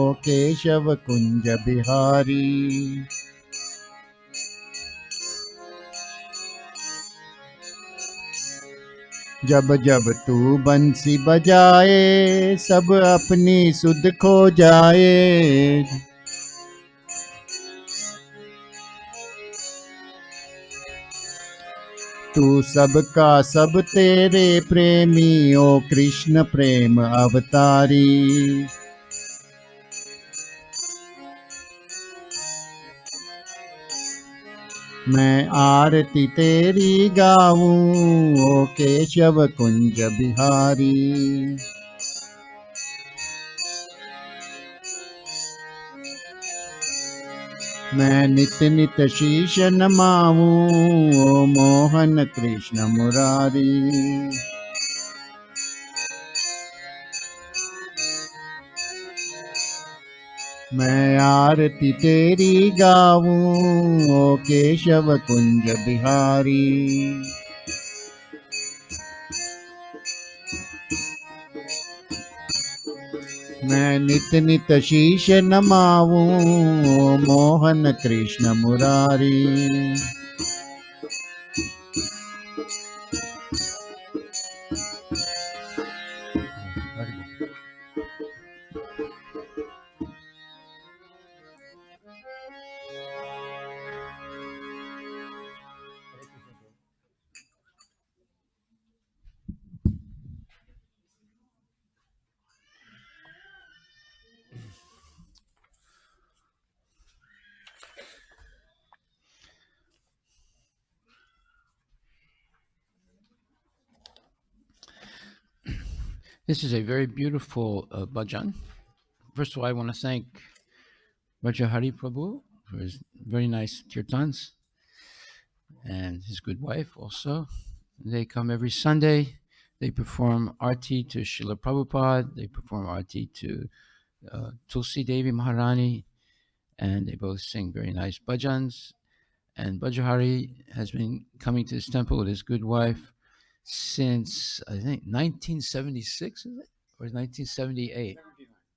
केशव कुंज बिहारी। जब जब तू बंसी बजाए सब अपनी सुध खो जाए। तू सबका सब तेरे प्रेमी ओ कृष्ण प्रेम अवतारी। मैं आरती तेरी गाऊं ओ केशव कुंज बिहारी। मैं नित नित शीश नमाऊं ओ मोहन कृष्ण मुरारी। मैं आरती तेरी गाऊं ओ केशव कुंज बिहारी। मैं नित नित शीश नमाऊं ओ Mohan Krishna Murari. This is a very beautiful bhajan. First of all, I want to thank Rajahari Prabhu for his very nice kirtans and his good wife also. They come every Sunday. They perform Aarti to Srila Prabhupada. They perform Aarti to Tulsi Devi Maharani. And they both sing very nice bhajans. And Bajahari has been coming to this temple with his good wife since, I think, 1976, is it? Or 1978?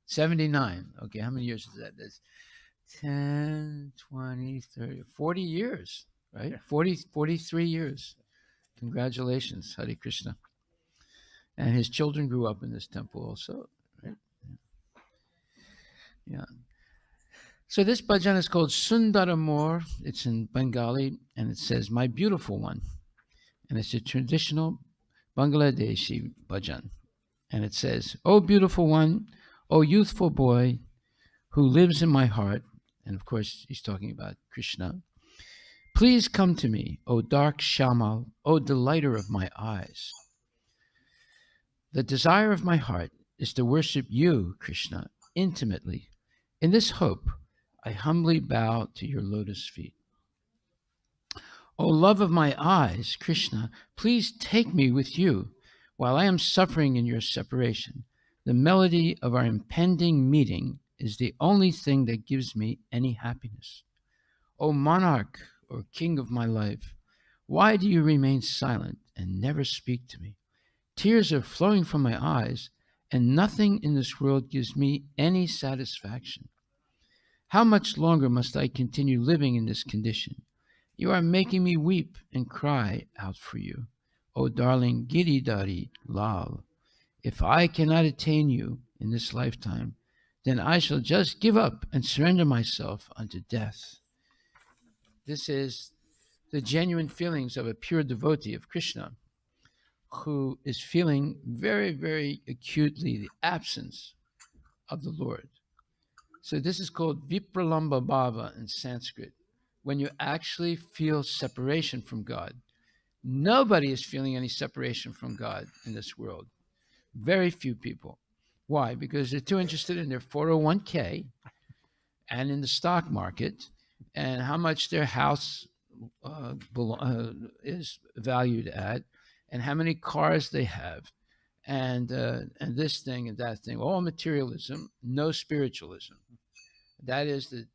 79. Okay, how many years is that? That's 10, 20, 30, 40 years, right? Yeah. 43 years. Congratulations, Hare Krishna. And his children grew up in this temple also, right? Yeah. So this bhajan is called Sundaramor. It's in Bengali, and it says, "My beautiful one." And it's a traditional Bangladeshi bhajan. And it says, "O beautiful one, O youthful boy who lives in my heart," and of course he's talking about Krishna, "please come to me, O dark Shamal, O delighter of my eyes. The desire of my heart is to worship you, Krishna, intimately. In this hope, I humbly bow to your lotus feet. O love of my eyes, Krishna, please take me with you while I am suffering in your separation. The melody of our impending meeting is the only thing that gives me any happiness. O monarch or king of my life, why do you remain silent and never speak to me? Tears are flowing from my eyes, and nothing in this world gives me any satisfaction. How much longer must I continue living in this condition? You are making me weep and cry out for you. O darling Giridhari Lal, if I cannot attain you in this lifetime, then I shall just give up and surrender myself unto death. This is the genuine feelings of a pure devotee of Krishna who is feeling very, very acutely the absence of the Lord. So this is called Vipralamba Bhava in Sanskrit, when you actually feel separation from God. Nobody is feeling any separation from God in this world. Very few people. Why? Because they're too interested in their 401k and in the stock market and how much their house is valued at and how many cars they have and this thing and that thing. All materialism, no spiritualism. That is the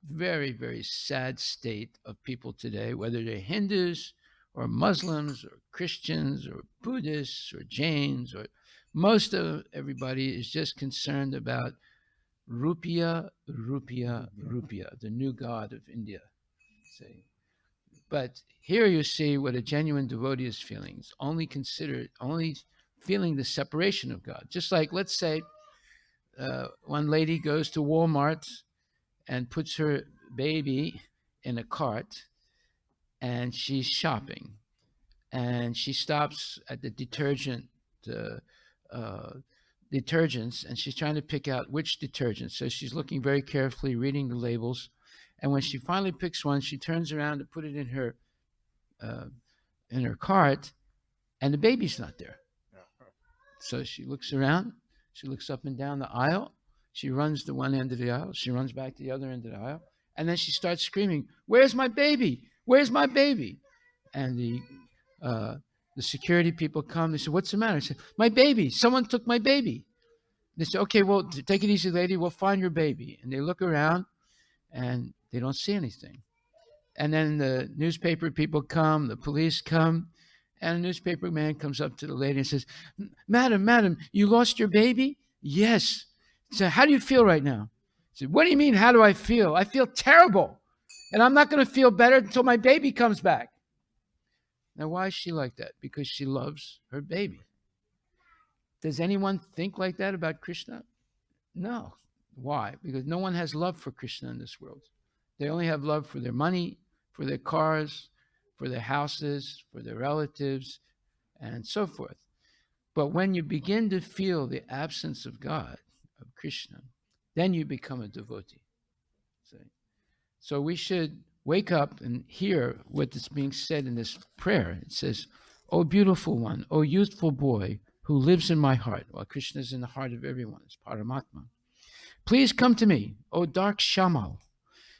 very, very sad state of people today, whether they're Hindus or Muslims or Christians or Buddhists or Jains, or most of everybody is just concerned about Rupiah, rupiah, rupiah, the new god of India. See? But here you see what a genuine devotee is feeling. It's only feeling the separation of God. Just like, let's say, one lady goes to Walmart and puts her baby in a cart and she's shopping. And she stops at the uh, detergents, and she's trying to pick out which detergent. So she's looking very carefully, reading the labels. And when she finally picks one, she turns around to put it uh, in her cart, and the baby's not there. So she looks around, she looks up and down the aisle, she runs to one end of the aisle, she runs back to the other end of the aisle, and then she starts screaming, "Where's my baby? Where's my baby?" And the security people come. They say, "What's the matter?" I said, "My baby. Someone took my baby." They say, "Okay, well, take it easy, lady. We'll find your baby." And they look around, and they don't see anything. And then the newspaper people come, the police come, and a newspaper man comes up to the lady and says, Madam, you lost your baby?" "Yes." So how do you feel right now?" I said, "What do you mean, how do I feel? I feel terrible. And I'm not going to feel better until my baby comes back." Now, why is she like that? Because she loves her baby. Does anyone think like that about Krishna? No. Why? Because no one has love for Krishna in this world. They only have love for their money, for their cars, for their houses, for their relatives, and so forth. But when you begin to feel the absence of God, of Krishna, then you become a devotee. See? So we should wake up and hear what is being said in this prayer. It says, "O beautiful one, O youthful boy who lives in my heart." Well, Krishna is in the heart of everyone. It's Paramatma. "Please come to me, O dark Shamal."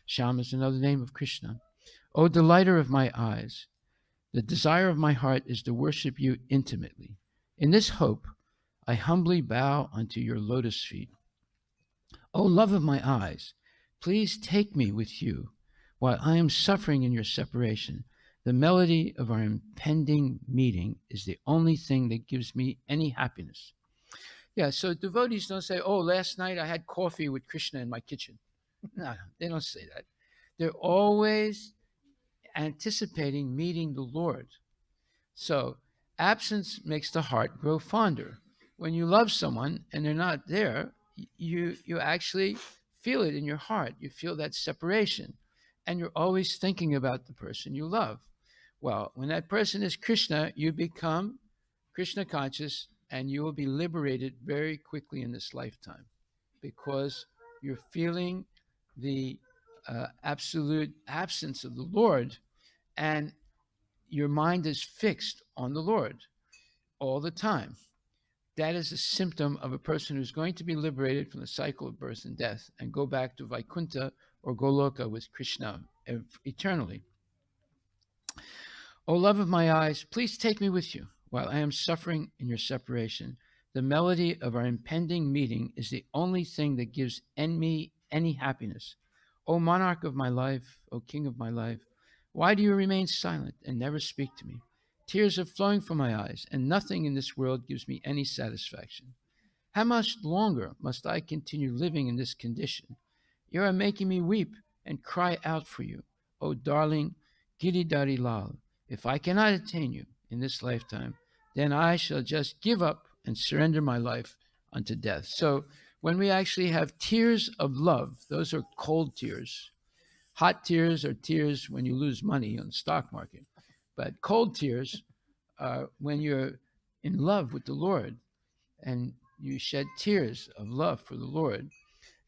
Sham is another name of Krishna. "O delighter of my eyes, the desire of my heart is to worship you intimately. In this hope, I humbly bow unto your lotus feet. O love of my eyes, please take me with you while I am suffering in your separation. The melody of our impending meeting is the only thing that gives me any happiness." Yeah, so devotees don't say, "Oh, last night I had coffee with Krishna in my kitchen." No, they don't say that. They're always anticipating meeting the Lord. So absence makes the heart grow fonder. When you love someone and they're not there, you actually feel it in your heart. You feel that separation, and you're always thinking about the person you love. Well, when that person is Krishna, you become Krishna conscious, and you will be liberated very quickly in this lifetime, because you're feeling the absolute absence of the Lord, and your mind is fixed on the Lord all the time. That is a symptom of a person who's going to be liberated from the cycle of birth and death and go back to Vaikuntha or Goloka with Krishna eternally. "O love of my eyes, please take me with you while I am suffering in your separation. The melody of our impending meeting is the only thing that gives me any happiness. O monarch of my life, O king of my life, why do you remain silent and never speak to me? Tears are flowing from my eyes, and nothing in this world gives me any satisfaction. How much longer must I continue living in this condition? You are making me weep and cry out for you, O darling Giridhari Lal. If I cannot attain you in this lifetime, then I shall just give up and surrender my life unto death." So when we actually have tears of love, those are cold tears. Hot tears are tears when you lose money on the stock market. But cold tears are when you're in love with the Lord and you shed tears of love for the Lord.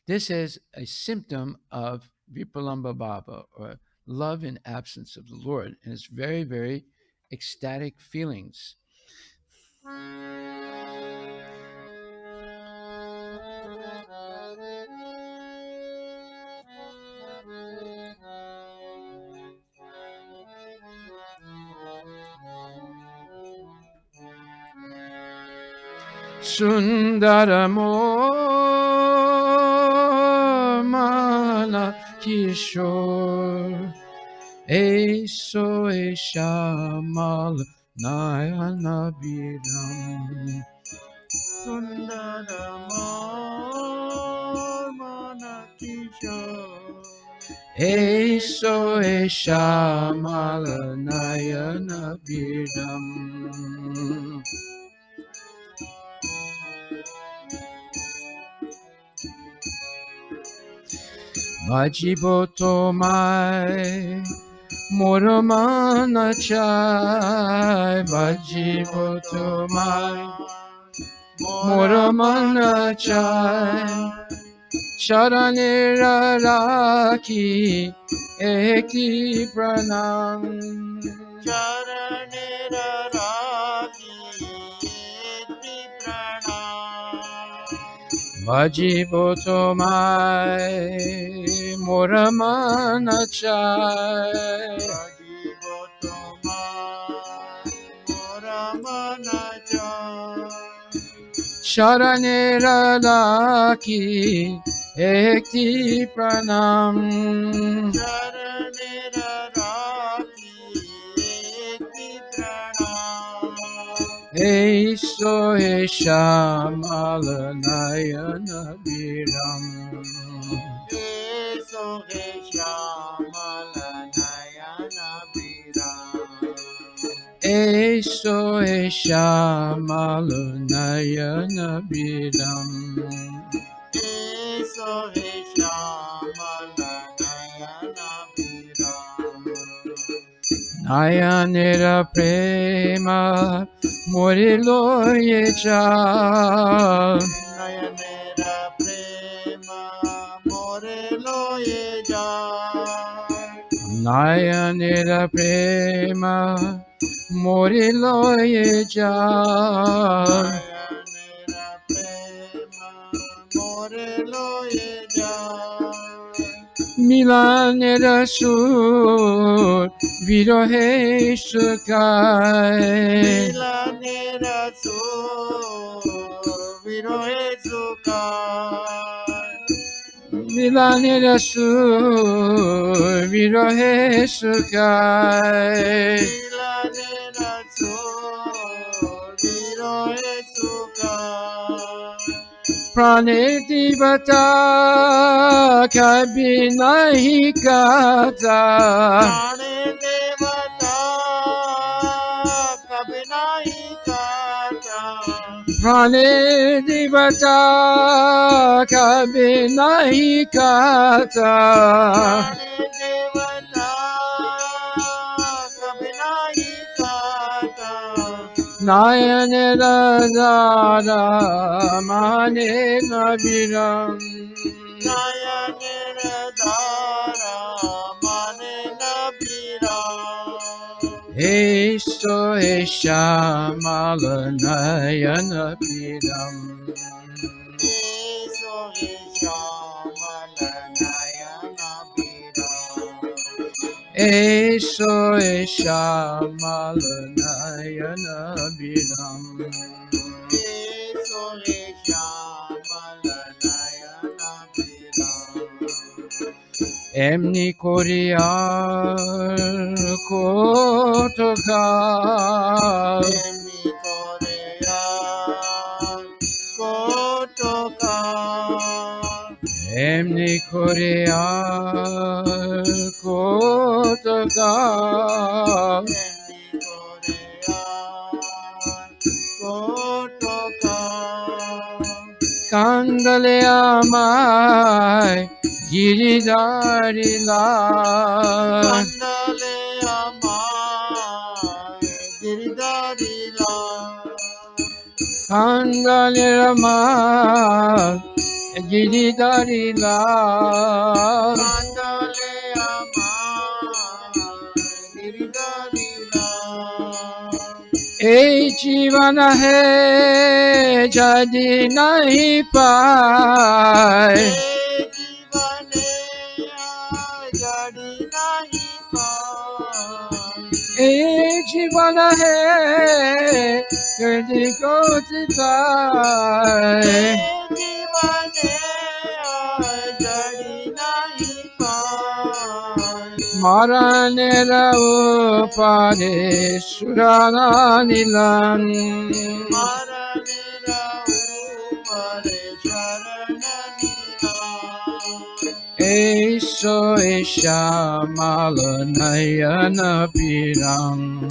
This is a symptom of Vipalamba Bhava, or love in absence of the Lord. And it's very, very ecstatic feelings. Sundaramor Mala Kishore Eso Eshamal Nayana Bidam. Sundaramor Eso Eshamala Nayana Biram. Vajiboto Mai Moramana Chai. Vajiboto Mai Moramana Chai. Charanera Raki Eki Pranam. Charanera Raki Eki Pranam. Vajiboto Mai Moramana Chai. Vajiboto Mai Moramana Chai. Charanera Raki Ekti Pranam. Charanera Raki Ekti Pranam. Eso Eshamala Nayana Biram. Eso Eshamala Nayana Biram. Eso Eshamala Nayana Biram. Eso Eshamala Nayana Biram. Nayanera Prema Morilo Yechal. Nayanera Prema Morelo Yejal. Nayanera Prema Morilo Yechal. Nayanera Prema Morelo Yejal. Milanera Sur Virohe Sukai. Milanera Sur Virohe Sukai. Milanera Sur Virohe Sukai. Milanera Sur Virohe Sukai. Prane Divata Kabinahi Kata. Prane Devata Kabinahi Kata. Prane Divata Kabinahi Kata. Prane Devata Kabinahi Kata. Nayanera Dada Mane Nabiram. Nayanera Dara Mane Nabiram. Eso Eshamala Nayana Biram. Eso Eshamala Nayana Biram. Eso Eshamala Nayana Biram. Eso Eshamala Nayana Biram. Emni Koryar Kotokal. Emi Korean Kotokal. Emni Koryar Kotokal. Emi Korean Kotokal. Kandale Amai Giridarila. Kandale Amai Giridarila. Kandale Amai Giridarila. Kandale Amai Giridarila. Ei Jivana hai jadi nahi pai. जीवने जड़ी नहीं पाए। Ei Jivana hai jadi kotitai. जीवने जड़ी नहीं पाए। Marane rao pare surana nilan. मरने रहूं परे शरण नीला। Eso Eshamala Nayana Piram.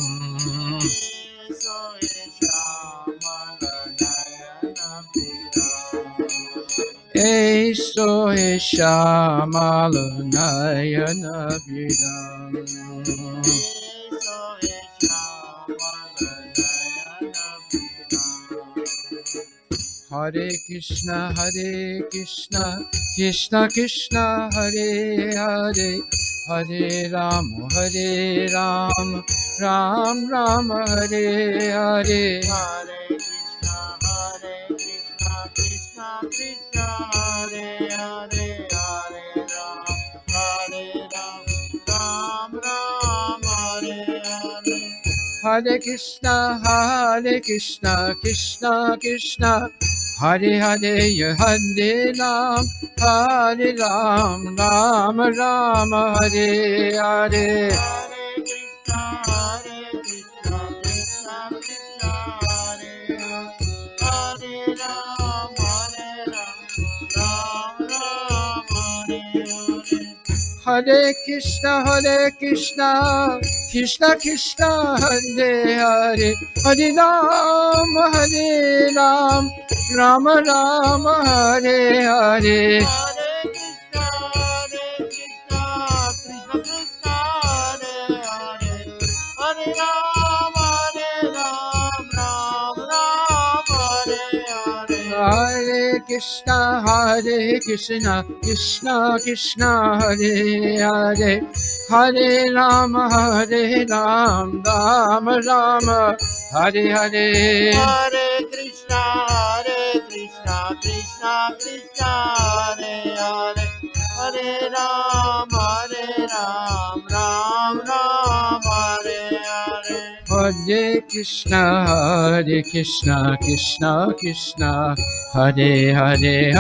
eso Eso Eshamala Nayana Piram. Hare Krishna, Krishna Krishna, Hare Hare, Hare Rama, Ram Rama, Hare Hare. Hare Krishna, Krishna Hare Hare, Hare Ram, Ram Ram, Hare Hare. Hare Krishna, Krishna Krishna, Hare Hare, Hare Ram, Ram Ram, Hare Hare. Hare Krishna, Krishna Krishna, Hare Hare, Hare Ram, Ram Ram, Hare Hare. Hare Krishna, Krishna Krishna, Hare Hare, Hare Ram, Ram Ram, Hare Hare. Hare Krishna, Krishna Krishna, Hare Hare, Hare Ram, Ram Ram, Hare Hare. Hare Krishna, Krishna Krishna, Hare Hare, Hare Ram, Ram Ram, Hare Hare. Hare Krishna, Krishna Krishna, Hare Hare,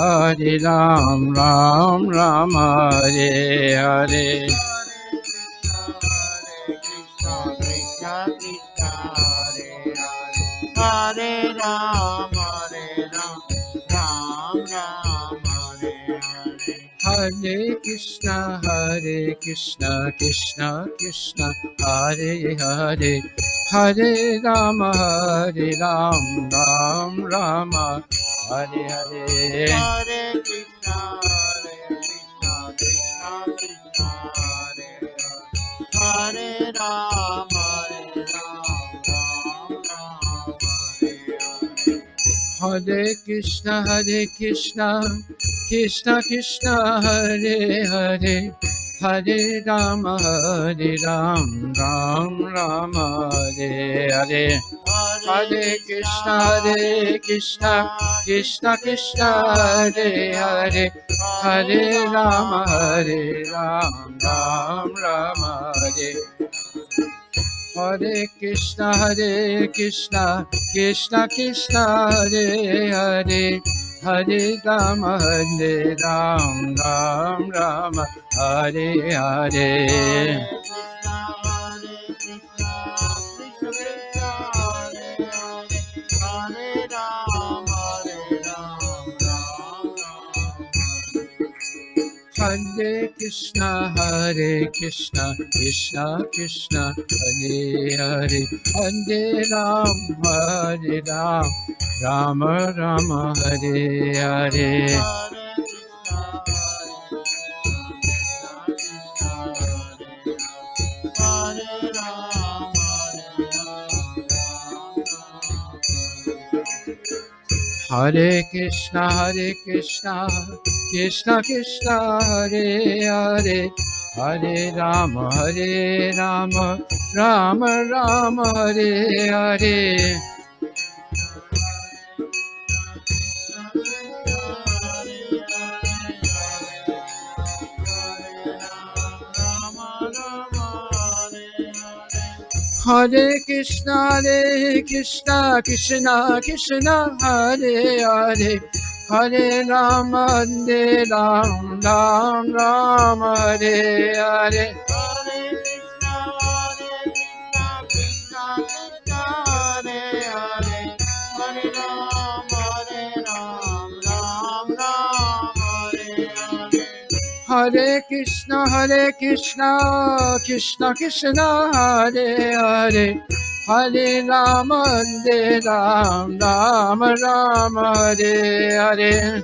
Hare Ram, Ram Ram, Hare Hare. Hare Krishna, Krishna Krishna, Hare Hare, Hare Ram, Ram Ram, Hare Hare. Hare Ram, Ram Ram, Hare Hare. Hare Krishna, Krishna Krishna, Hare Hare, Hare Ram, Ram Rama, Hare Hare. Hare Krishna, Krishna Krishna, Hare Ram, Ram Ram, Hare Hare. Hare Krishna, Krishna Krishna, Hare Hare, Hare Ram, Ram Rama, Hare Hare. Hare Krishna, Krishna Krishna, Hare Hare, Hare Ram, Ram Rama, Hare. Hare Krishna, Krishna Krishna, Hare Hare, Hare Ram, Ram Rama, Hare Hare. Hare Krishna, Krishna Krishna, Hare Hare, Hare Ram, Ram Rama, Hare Hare. Hare Krishna, Krishna Krishna, Hare Hare, Hare Rama, Ram Rama, Hare Hare. Hare Krishna, Krishna Krishna, Hare Hare, Hare Rama, Ram Rama, Hare Hare. Hare Krishna, Krishna Krishna, Hare Hare, Hare Rama, Hare Ram, Rama Rama, Hare Hare.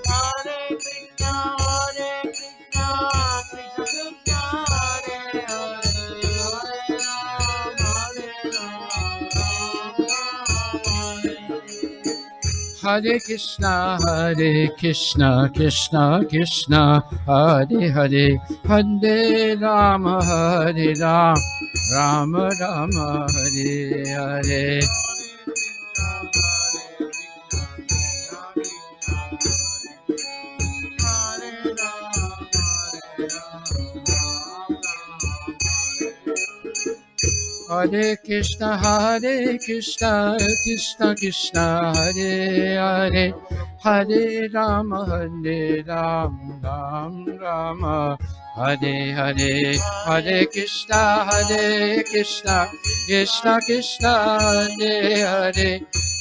Hare Krishna, Krishna Krishna, Hare Hare, Hare Rama, Hare Rama, Hare Krishna, Krishna Krishna, Hare Hare, Hare Rama, Hare Ram, Rama Rama, Hare Hare. Hare Krishna, Krishna Krishna, Hare Hare, Hare Rama, Hare Ram, Ram Rama, Hare Hare. Hare Krishna, Krishna Krishna, Hare Hare,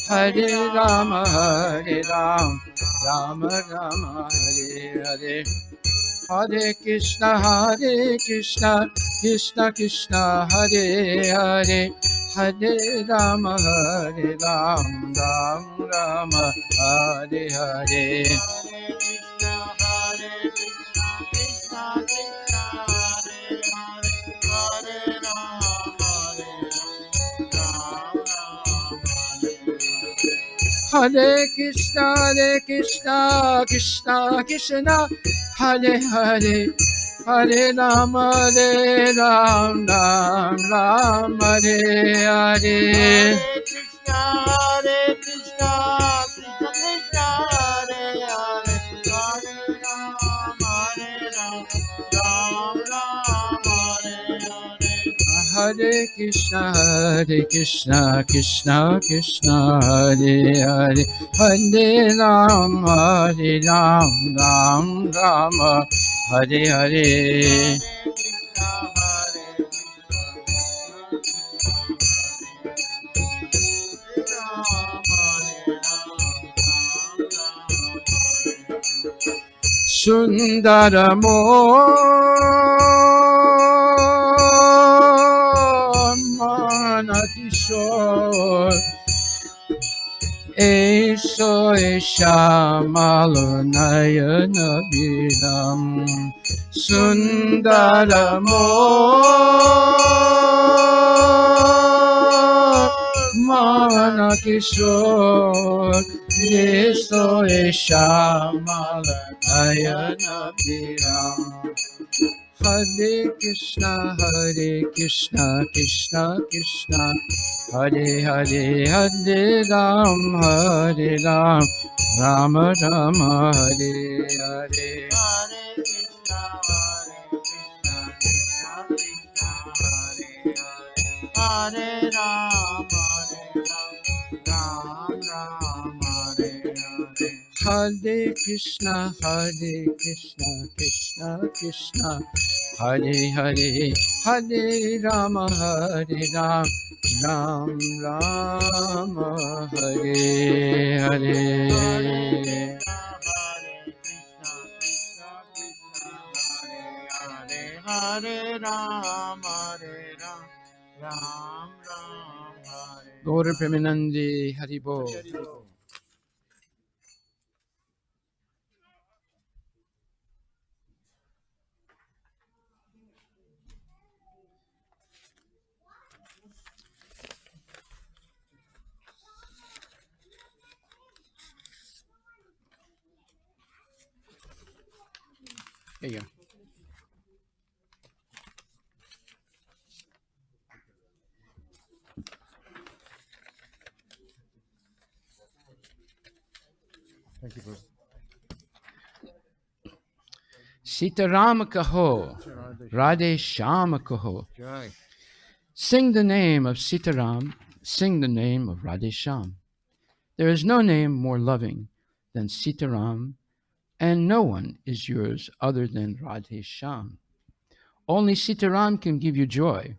Hare Rama, Hare Ram, Rama Rama, Hare Hare. Hare Krishna, Krishna Krishna, Hare Hare, Hare Rama, Hare Ram, Ram Rama, Hare Hare. Hare Krishna, Krishna Krishna, Hare Hare, Hare Rama, Ram, Ram, Hare Hare. Hare Krishna, Krishna Krishna, Hare Hare, Hare Rama, Ram, Ram, Hare Hare. Hare Krishna, Krishna Krishna, Hare Hare, Hare Rama, Ram, Rama, Hare Hare. Sundaramo Manatishor Eso Eshamalo Nayana Biram Sundaramo Manatishor Eso Eshamalo Nayana Biram. Hare Krishna, Krishna Krishna, Hare Hare, Hare Ram, Rama Rama, Hare Hare. Hare Rama, Ram Ram, Hare Hare. Hare Krishna, Krishna Krishna, Hare Hare, Hare Rama, Ram Rama, Hare Hare. Hare Ram, Ram Ram, Hare. Gaura Premanandi, Haribo. There you go. Thank you, Bruce. Sitaram Kaho, Radhe Shyam Kaho. Joy. Sing the name of Sitaram, sing the name of Radhe Shyam. There is no name more loving than Sitaram, and no one is yours other than Radhe Shyam. Only Sitaram can give you joy.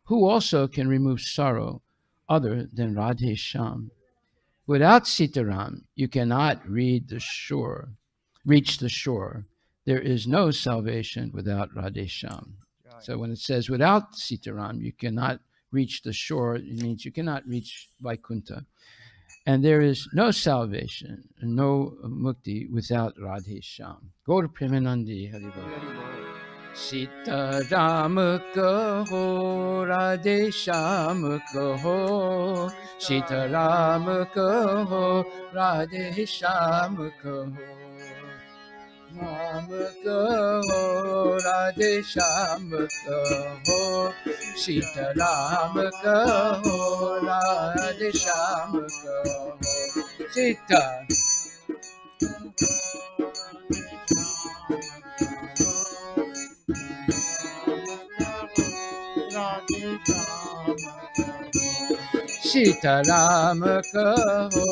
Who also can remove sorrow other than Radhe Shyam? Without Sitaram, you cannot reach the shore. there is no salvation without Radhesham. So when it says without Sitaram, you cannot reach the shore, it means you cannot reach Vaikuntha. And there is no salvation, no mukti without Radhesham. Go to Premanandi, Haribol. Sita Ram kaho, Radhe Sham kaho. Sita Ram kaho, Radhe Sham kaho. Ram kaho, Radhe Sham kaho. Sita Ram kaho, Radhe Sham kaho. Sita Sita Ram kaho,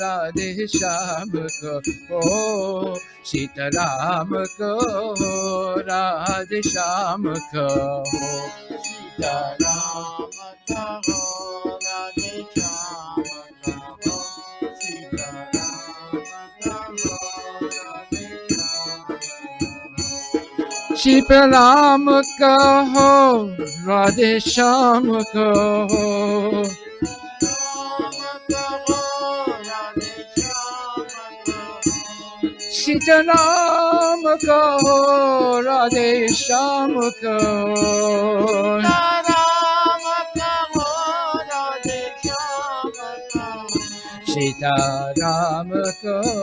Radhe Sham kaho. Sita Ram kaho, Radhe Sham kaho. Sita Ram kaho, Radhe Sham kaho. Sita Ram kaho, Radhe Sham. Sita Ram kaho, Radhe Sham kaho. Sita Ram kaho, Radhe Sham kaho. Sita Ram kaho,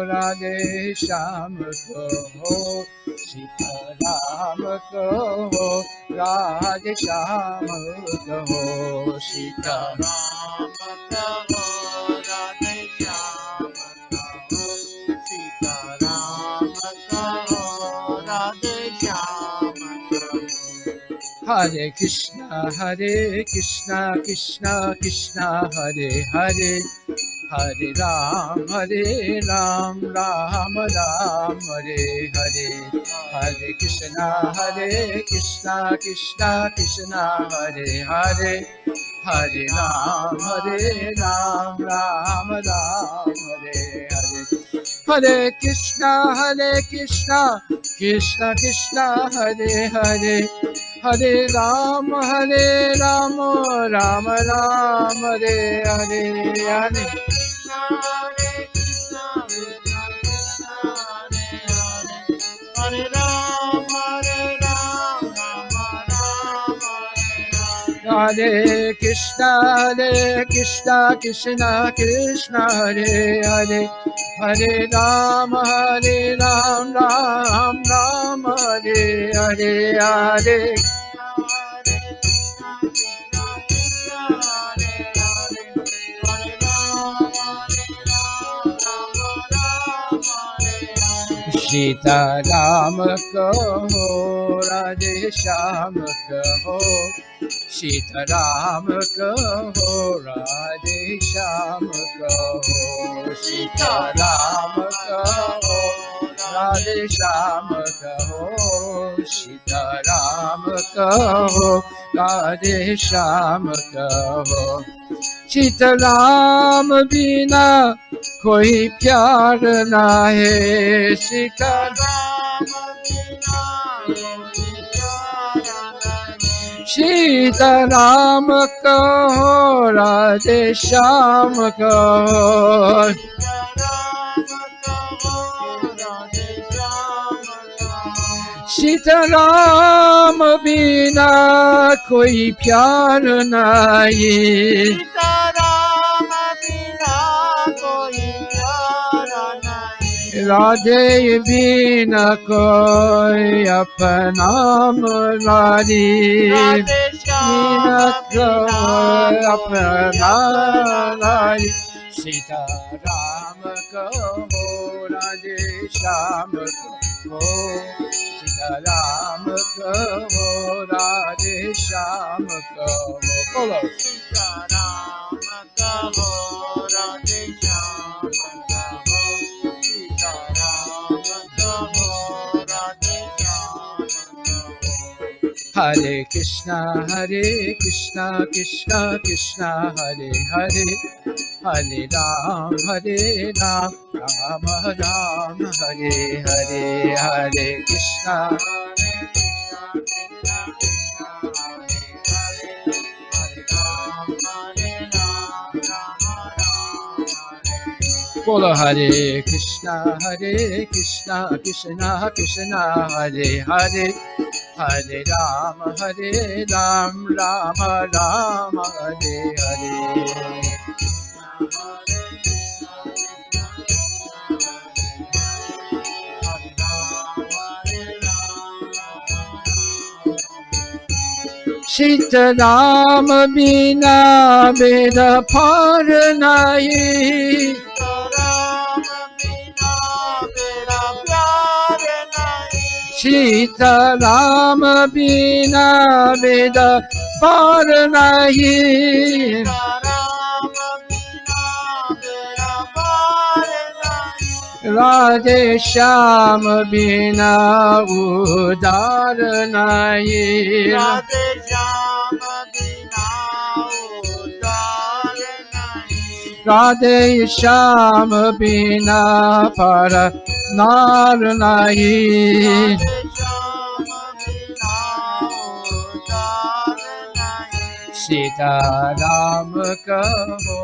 Radhe Sham kaho. Sita Ram kaho, Radhe Sham kaho. Sita Ram kaho, Radhe Sham kaho. Sita Ram kaho, Radhe Sham kaho. Hare Krishna, Krishna Krishna, Hare Hare. Hare Ram, Ram Ram, Hare Hare. Hare Krishna, Krishna Krishna, Hare Hare. Hare Ram, Ram Ram, Hare Hare. Hare Krishna, Krishna Krishna, Hare Hare. Hare Ram, Ram Ram Ram, Hare Hare. Hare Hare Krishna, Krishna Krishna, Hare Hare. Hare Ram, Ram Ram, Hare Hare. Hare Sita Ram kaho, Radhe Sham kaho. Sita Ram kaho, Radhe Sham kaho. Sita Ram kaho, Radhe Sham kaho. Sita Ram kaho, Radhe Sham kaho. Sita Ram bina koi pyar na hai. Sita Ram bina koi pyar na hai. Sita Ram kaho, Radhe Sham kaho. Sita Ram bina koi pyar nahi. Sita Ram bina koi pyar nahi. Radhe bina koi apna murari. Radhe bina koi apna murari. Sita Ram kaho, Radhe Sham kaho. Sita Ram kaho, Radhe Sham kaho. Follow. Sita Ram kaho, Radhe Sham kaho. Sita Ram kaho, Radhe Sham kaho. Hare Krishna, Krishna Krishna, Hare Hare. Hare Ram, Ram Rama Rama Hare Hare Hare Krishna Bola Hare Krishna Krishna Krishna Hare Hare Hare Rama Rama Rama Hare Hare Sita Rama Bina Veda Paranayi Sita Rama Bina Veda Paranayi Radhe Shyam Bina Udar Nahi Radhe Shyam Bina Udar Nahi Radhe Shyam Bina Para Nar Nahi Radhe Shyam Bina Udar Nahi Sita Ram Kaho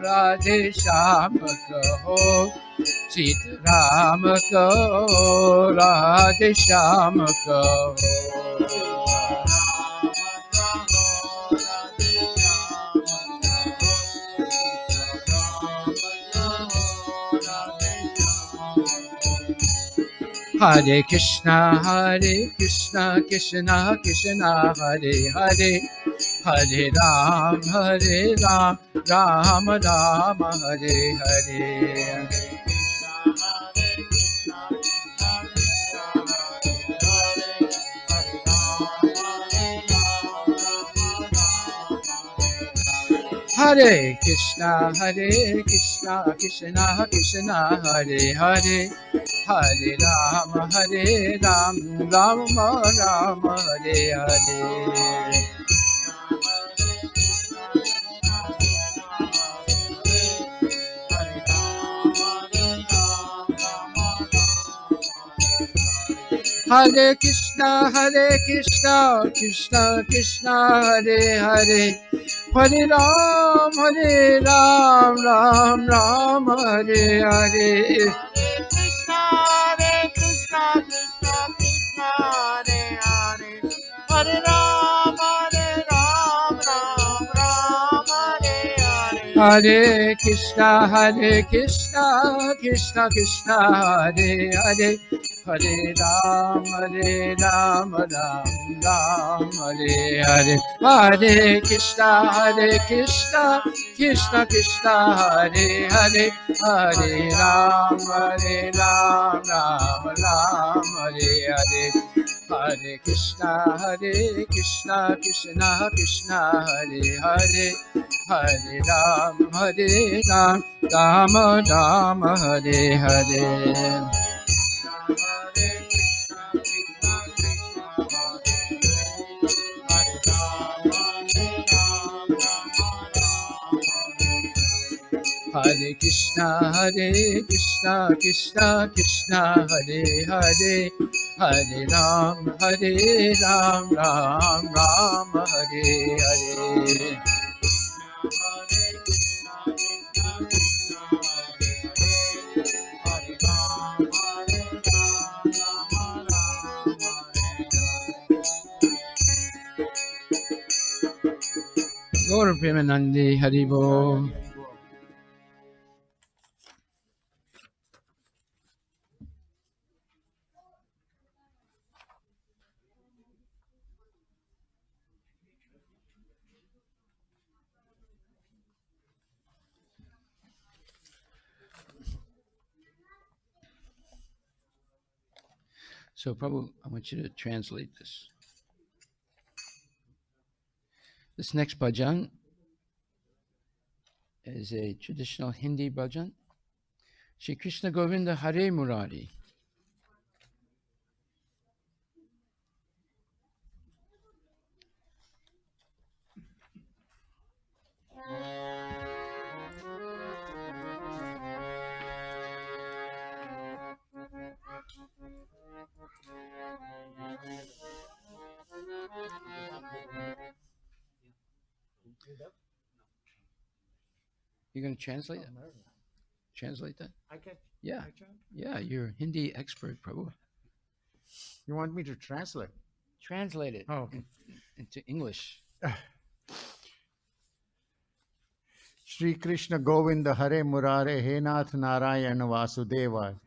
Radhe Shyam Kaho Sita Ram ko Radhe Shyam ko Hare Krishna Krishna Krishna Hare Hare Hare Ram Ram Ram Hare Hare Hare Krishna Krishna Krishna Hare Hare Hare Ram Ram Ram Hare Hare Hare Krishna Krishna Krishna Hare Hare Hare Ram Ram Ram Hare Hare Hare Krishna Krishna Hare Hare Hare Ram Ram Hare Hare Hare Krishna Krishna Hare Hare Hare Ram Ram Hare Hare Hare Krishna Krishna Hare Hare Hare Ram Ram Hare Hare Hare Krishna Krishna Hare Hare Hare Ram Ram Hare Hare Hare Krishna Krishna Hare Hare Hare Ram Ram Hare Hare Gaur Premanandi Haribo. So, Prabhu, I want you to translate this. This next bhajan is a traditional Hindi bhajan. Shri Krishna Govinda Hare Murari. You're going to translate it? Translate that? I can. Yeah. I can. Yeah, you're a Hindi expert, Prabhu. You want me to translate? Translate it Oh, okay. into English. Shri Krishna Govinda Hare Murare He Nath Narayana Vasudeva.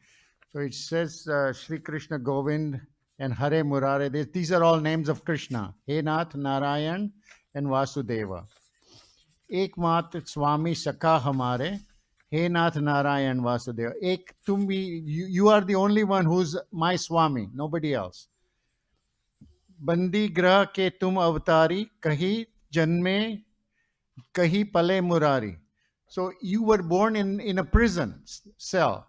So it says Shri Krishna Govind and Hare Murare. These are all names of Krishna. He Nath Narayan and Vasudeva. एकमात्र स्वामी सखा हमारे हे नाथ नारायण वासुदेव एक तुम भी you are the only one who's my swami, nobody else. बंदी ग्रह के तुम अवतारी कहीं जन्मे कहीं पले Murari. So you were born in a prison cell,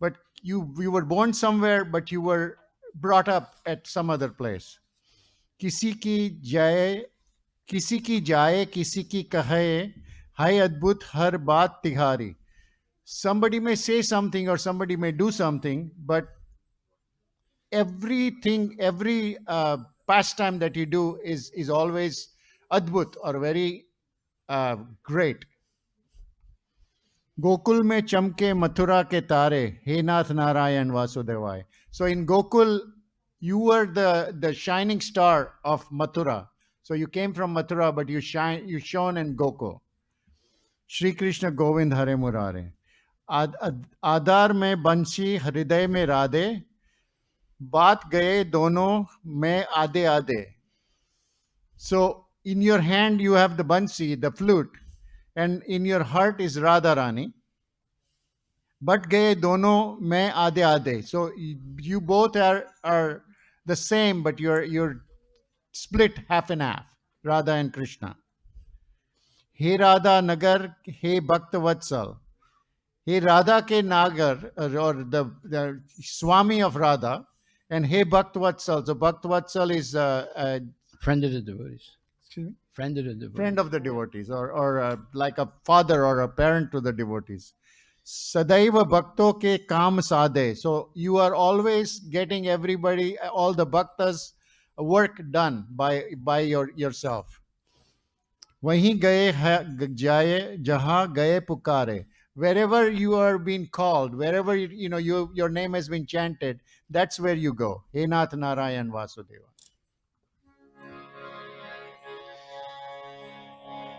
but you were born somewhere, but you were brought up at some other place. किसी की जाए किसी की कहे हाय अद्भुत हर बात तिहारी. Somebody may say something or somebody may do something, but every pastime that you do is always adbhut or very great. Gokul mein chamke Mathura ke tare, he nath Narayan Vasudevai. So in Gokul, you were the shining star of Mathura. So you came from Mathura, but you shone in Gokul. Shri Krishna Govind Hare Murare. आधार में बंशी हृदय में राधे बात गए दोनों में आधे आधे. So in your hand you have the bansi, the flute, and in your heart is Radha Rani. But gaye dono mein aadhe aadhe. So you both are the same, but you're split half and half, Radha and Krishna. He Radha Nagar, he Bhakta Vatsal. He Radha ke Nagar, or the Swami of Radha, and he Bhakta Vatsal. So Bhakta Vatsal is Friend of the devotees. excuse me? Friend of the devotees. Friend of the devotees, or like a father or a parent to the devotees. Sadaiva bhakto ke kaam sadhe. So you are always getting everybody, all the bhaktas, work done by yourself. Wahi gaye jaye jaha gaye pukare. Wherever you are being called, wherever your name has been chanted, that's where you go. He Nath Narayan Vasudeva.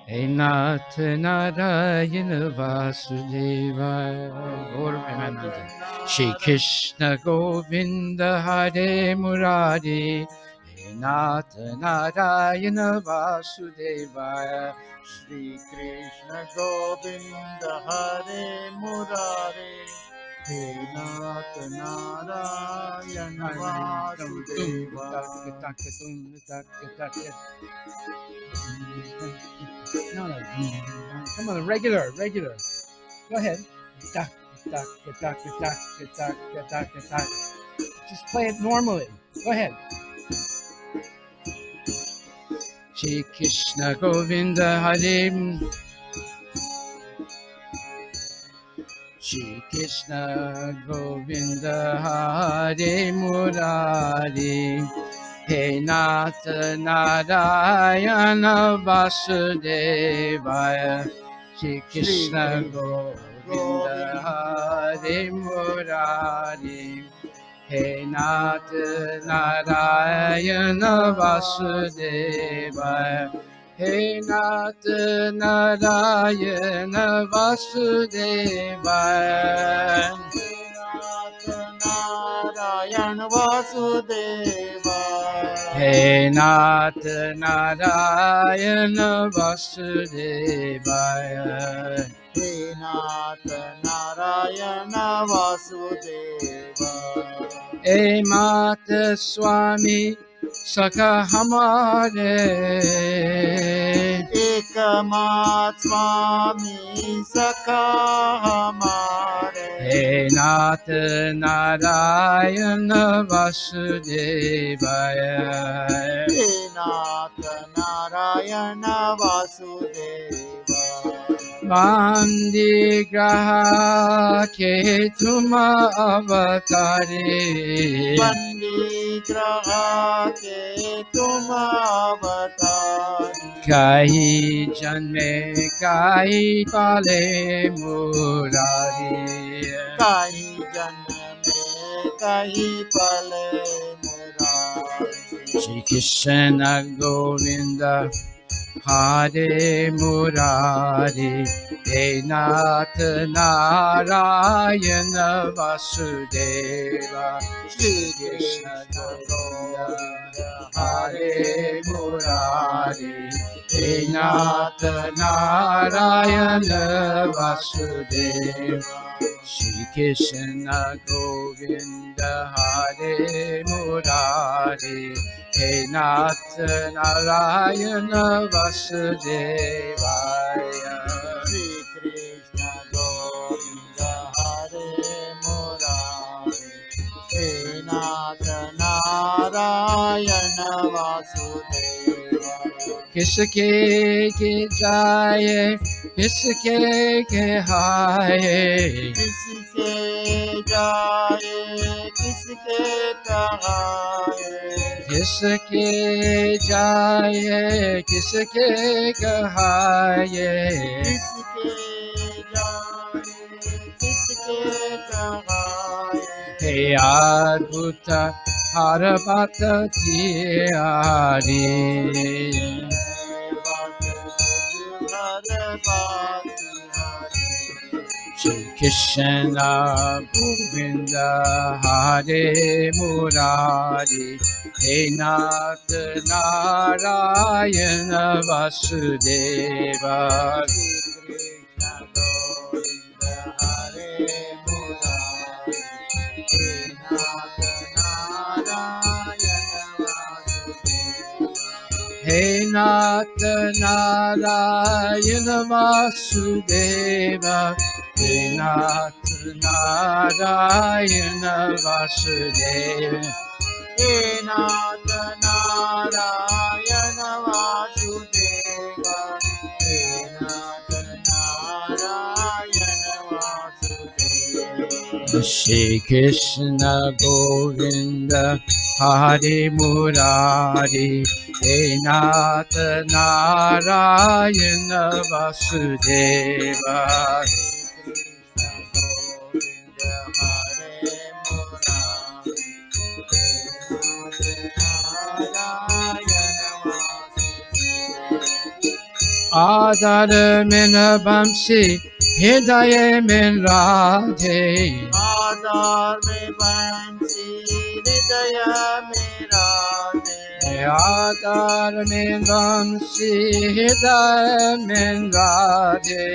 Hey Nath Narayana Vasudeva Gaur Premananda Shri Krishna Govinda Hare Murari Hey Nath Narayana Vasudeva Shri Krishna Govinda Hare Murare He Nath Narayana Vasudeva. No. Come on, regular. Go ahead. Just play it normally. Go ahead. Shri Krishna Govinda Hare Shri Krishna Govinda Hare Murari He Nath Narayana Vasudevaya Shri Krishna Govinda Hare Murari He Nath Narayana Vasudevaya He Nath Narayana Vasudevaya Narayana Vasudeva. He Nath Narayana Vasudevaya He Nath Narayana Vasudeva. He Mata Swami Sakha Hamare Ekamat Swami Sakha Hamare. He Nath Narayana Vasudevaya He Nath Narayana Vasudeva. Mandigraha ke tuma avatare. Mandigraha ke tum avatare. Kahi janme kahi pale murari. Kahi janme kahi pale murari. Shri Krishna Govinda Hare Murari, He Nath Narayana Vasudeva. Shri Krishna Govinda Hare Murari, He Nath Narayana Vasudeva. Shri Krishna Govinda Hare Murari, He Nath Narayana Vasudevaya. Shri Krishna Govinda Hare Murari, He Nath Narayana Vasudeva. किसके के जाए किसके के हाय. किसके जाए किसके कहाए. किसके जाए किसके कहाए. किसके जाए किसके कहाए. हे अद्भुत हर बात तिहारी. Shri Krishna Govinda Hare Murari, He Nath Narayana Vasudeva. He Nath Narayana Vasudeva. He Nath Narayana Vasudeva. He Nath Narayana Vasudeva. He Nath Narayana Vasudeva. Shri Krishna Govinda Hare Murari, He Nath Narayana Vasudeva. Adar min bamsi Hidaya min radhe. Adar mein bansi hridaya mera de. Adar min bamsi Hidaya min radhe.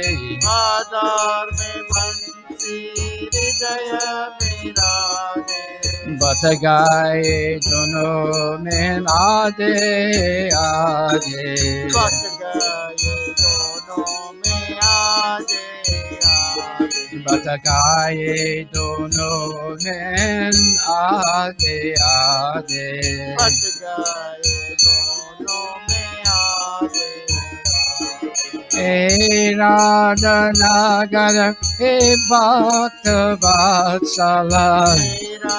Adar mein bansi hridaya mera de. Batagaye dono min ade ade. Bat gaye dono mein aade aade. Batagaye dono min ade ade. Bat gaye dono mein aade aade. He Radha Nagar He Bhakta Vatsala. Mera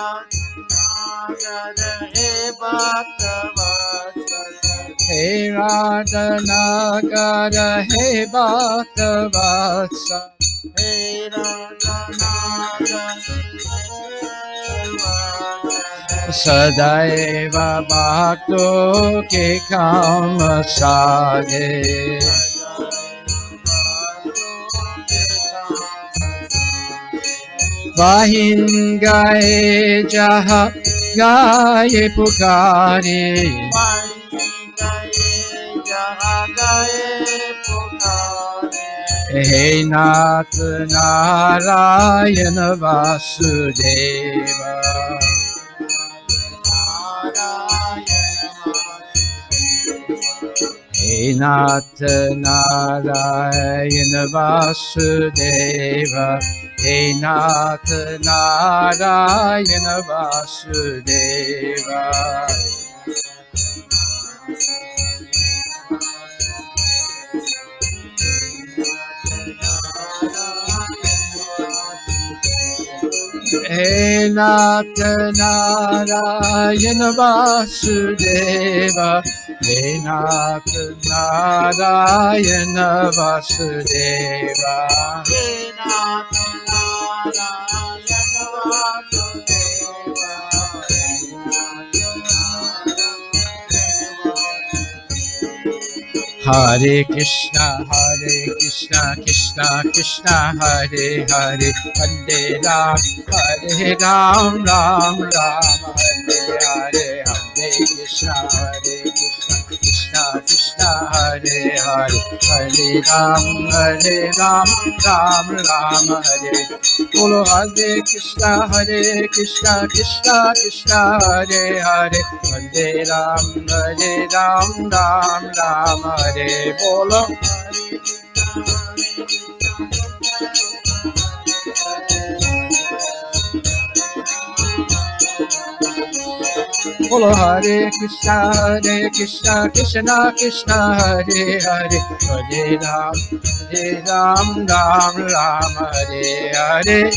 nagar hai bhakta vatsala. He Radha Nagar He Bhakta Vatsala. Mera nagar Sadaiva Bhakto Ke Kam Sade. Vahin gaye jaha gaye pukare. He Nath Narayana Vasudeva. He Nath Narayana Vasudeva. He Nath Narayana Vasudeva. He Nath Narayana Vasudeva, He Nath Narayana Vasudeva, He Nath Narayana Hare Krishna, Krishna Krishna, Hare Hare, Hare Ram, Ram Ram, Hare Hare, Hare Krishna, Krishna Krishna, Hare Hare, Hare Ram, Ram Ram, Hare. Bolo Hare Krishna, Krishna Krishna, Hare Hare, Hare Ram, Ram Ram, Hare. Bolo Bolo Hare Krishna, Krishna Krishna, Hare Hare, Hare Ram, Ram Ram, Hare Hare.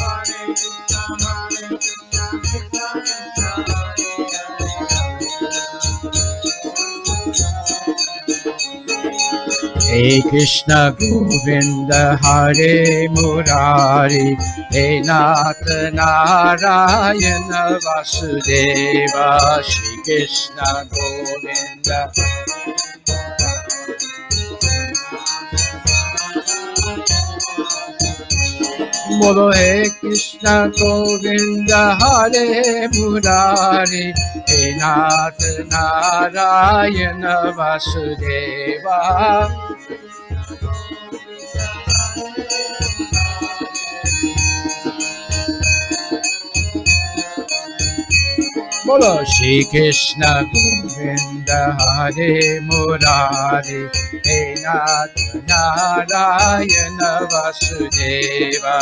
Hey Krishna Govinda Hare Murari, Hey Nath Narayana Vasudeva, Shri Krishna Govinda. Bolo Hey Krishna Govinda Hare Murari, Hey Nath Narayana Vasudeva. Bolo Shri Krishna Govinda Hare Murari, Hey Nath Narayana Vasudeva.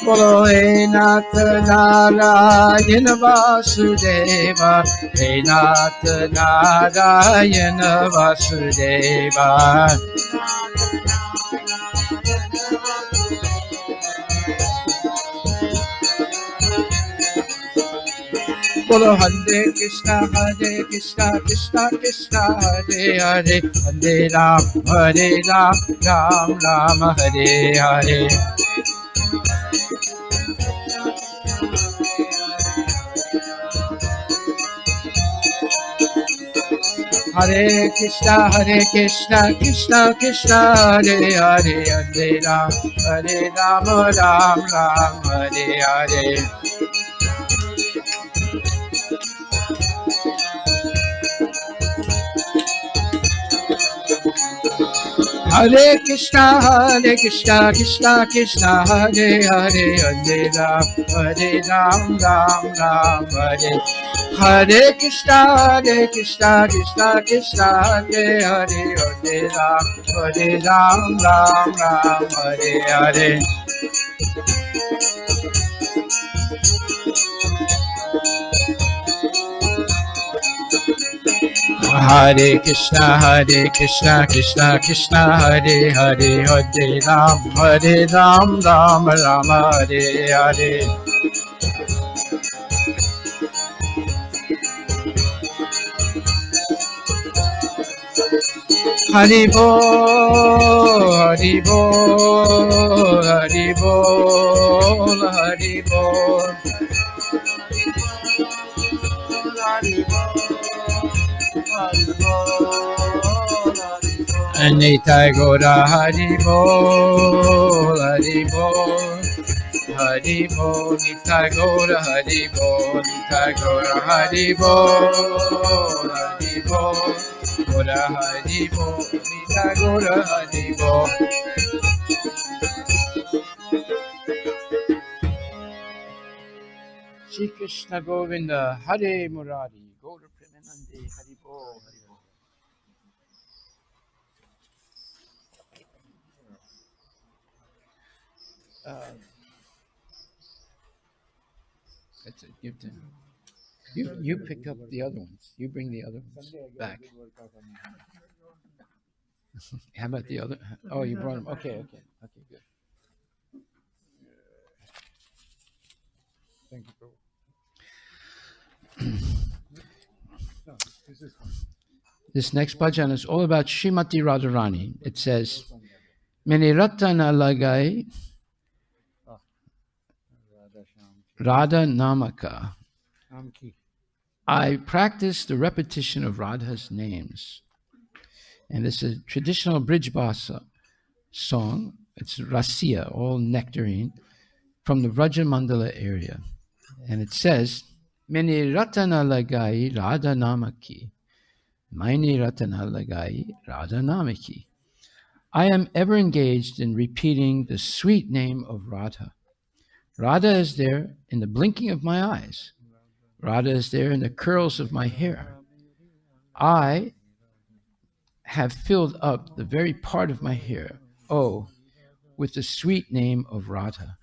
Bolo Hey Nath Narayana Vasudeva, Hey Nath Narayana Vasudeva. Bolo Hare Krishna, Krishna Krishna, Hare Hare, Hare Ram, Ram Hare Hare. Hare Krishna, Krishna Krishna, Hare Hare, Hare Ram, Ram Hare Hare. Hare Krishna, Krishna Krishna, Hare Hare, Hare Ram, Ram Hare. Hare Krishna, Krishna Krishna, Hare Hare, Hare Ram, Ram Hare Hare. Hare Krishna, Krishna Krishna, Hare Hare, Hare Ram, Ram Hare Hare. Hari Bol, Hari Bol, Hari Bol, Hari Bol. Nitai Gora Hari Bol, Hari Bol, Hari Bol, Nitai Gora Hari Bol, Nitai Gora Hari Bol, Hari Bol, Gora Hari Bol, Nitai Gora Hari Bol. Shri Krishna Govinda Hare Murari, Gaura Premanande Hari Bol, Hari Bol. That's it. Give them. You pick up the other ones. You bring the other ones back. How about the other? Oh, you brought them. Okay, okay, okay, good. Thank you, Prabhu. This is fine. This next bhajan is all about Srimati Radharani. It says, Mene ratana lagai Radha Namaka. I practice the repetition of Radha's names. And it's a traditional Brijbasa song. It's Rasiya, all nectarine, from the Vraja Mandala area. And it says, Mene ratana lagai Radha Namaki. Maine ratana lagai Radha Namaki. I am ever engaged in repeating the sweet name of Radha. Radha is there in the blinking of my eyes. Radha is there in the curls of my hair. I have filled up the very part of my hair, oh, with the sweet name of Radha.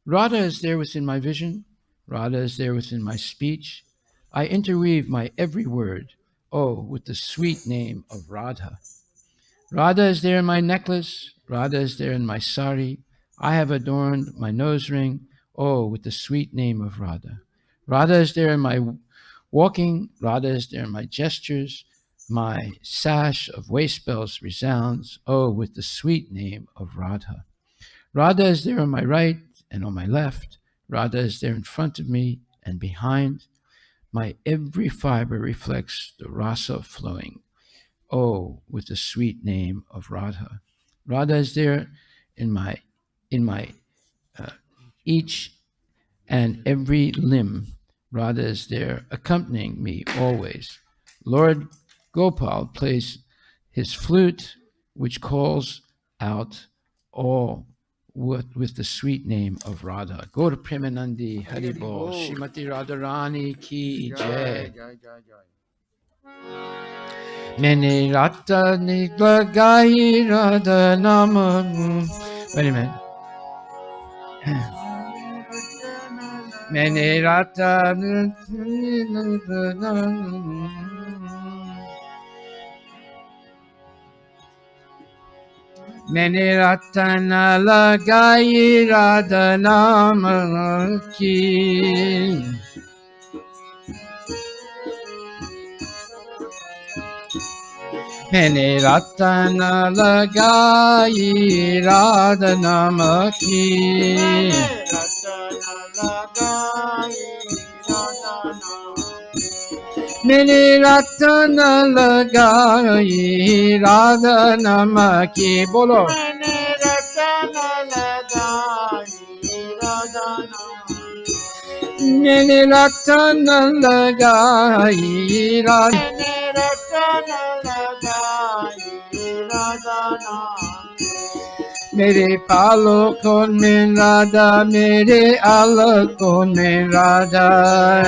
Radha is there within my vision. Radha is there within my speech. I interweave my every word, oh, with the sweet name of Radha. Radha is there in my necklace. Radha is there in my sari. I have adorned my nose ring, oh, with the sweet name of Radha. Radha is there in my walking. Radha is there in my gestures. My sash of waist bells resounds, oh, with the sweet name of Radha. Radha is there on my right and on my left. Radha is there in front of me and behind. My every fiber reflects the rasa flowing, oh, with the sweet name of Radha. Radha is there in my each and every limb. Radha is there accompanying me always. Lord Gopal plays his flute, which calls out all with the sweet name of Radha. Gaur Premanandi Haribol, Srimati Radharani ki jai. Mene Rata Niglagai Radha Nama. Wait a minute. Mene Rata Mene Ratana Lagai Radha Nama ki. Mene Ratana Lagai Radha Nama ki. Mene Ratana Lagai Radha Nama ki. Bolo. Mene Ratana Lagai Radha Nama. Mene Ratana Lagai Radha. Mene Ratana Lagai Radha Nama. Mere palo con men Radha, mere ala con men Radha.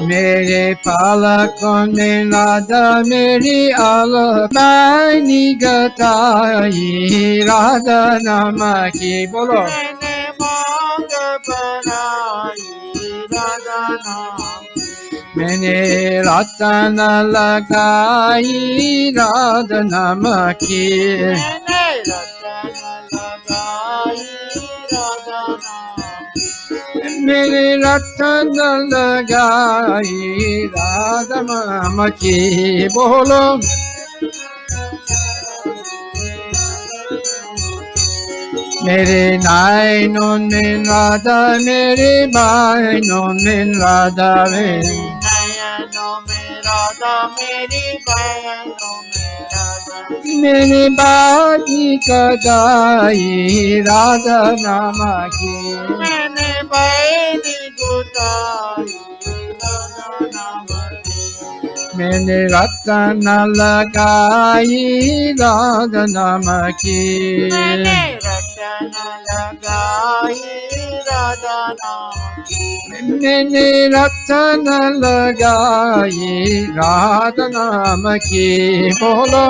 Mere pala con men Radha, mere ala mani gatai Radha Nama ki. Bolo. Mene manga banai Radha Nama. Mene Ratana Lagai Radha Nama ki. Mene Ratana Lagai Radha Nama. Mene Ratana Lagai Radha Nama ki. Bolo. Mere nainon men Radha, mere bainon men Radha. Mene badi kadai Radha Nama ki. Mene badi kadai Radha Nama ki. Mene Ratana Lagai Radha Nama ki. Mene Ratana Lagai Radha Nama ki. Mene Ratana Lagai Radha Nama ki. Bolo.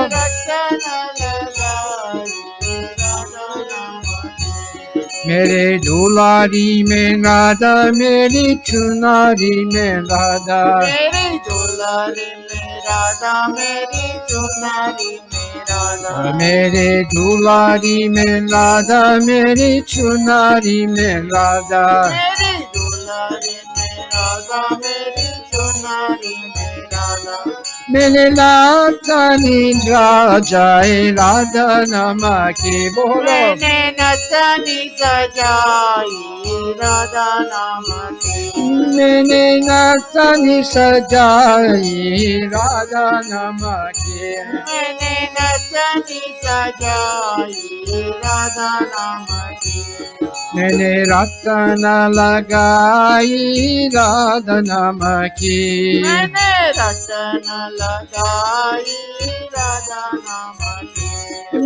मेरे दुलारी में राधा मेरी चुनारी में राधा मेरी दुलारी में राधा मेरी चुनारी में राधा मेरे दुलारी में राधा मेरी चुनारी में राधा मेरी दुलारी में राधा मेरी चुनारी में राधा मैंने राधा निद्रा जाए राधा नमा के बोलो मैंने नतनी सजाई राधा नाम की मैंने नतनी सजाई राधा नमा के मैंने नतनी सजाई राधा नाम की मैंने रतन लगाई राधा नमा की मैंने रतन लगाई राधा नाम की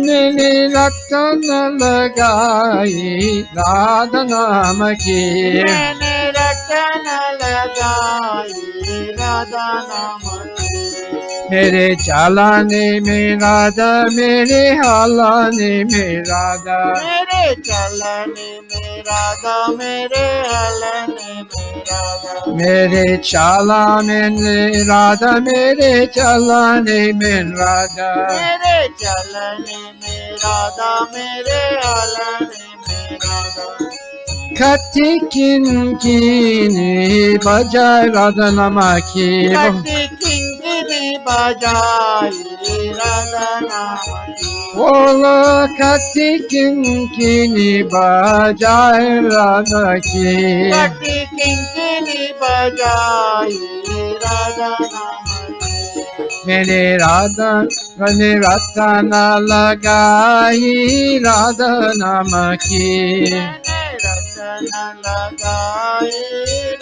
मैंने रतन लगाई राधा नाम की मैंने रतन लगाई राधा नाम की मेरे चालाने में राधा मेरे हालाने में राधा मेरे चलने में राधा मेरे हलने में राधा मेरे चाला में राधा मेरे चलाने में राधा मेरे चलने में राधा मेरे हलने में राधा खती किन किनी बजाय राधा नमा की कटी किंकिनी बजाई राधा नाम की बोलो खती किन किनी बजाय राधा की कटी किंकिनी बजाई राधा नाम की मैंने रतन लगाई राधा नाम की मैंने रतन लगाई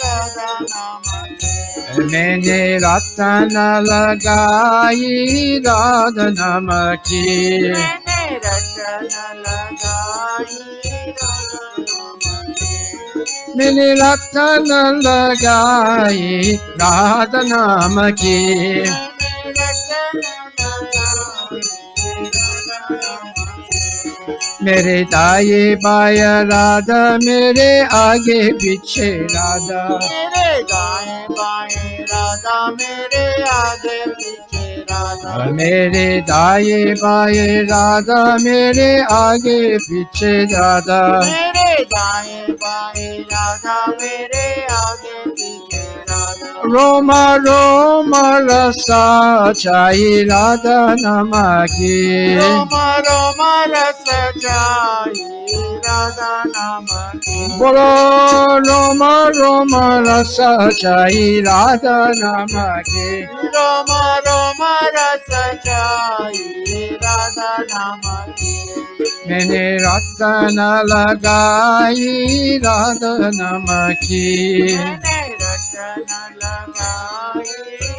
राधा नाम की मैंने रतन लगाई राधा नाम की मैंने रतन लगाई राधा नाम की मैंने रतन लगाई राधा नाम की मैंने रतन लगाई राधा नाम की मेरे दाए बाया राधा मेरे आगे पीछे राधा मेरे दाएं बाएं राधा मेरे आगे पीछे राधा मेरे दाए बाए राधा मेरे आगे पीछे राधा मेरे दाएं बाएं राधा मेरे आगे पीछे राधा रोमा रोमा रसा चाही राधा नमा की रोम रोम रस जाई राधा नाम की बोलो रोमा रोमा रसा चाही राधा नमा की रोम रोम रस जाई राधा नाम की मैंने रतन लगाई राधा नमा की मैंने रतन लगाई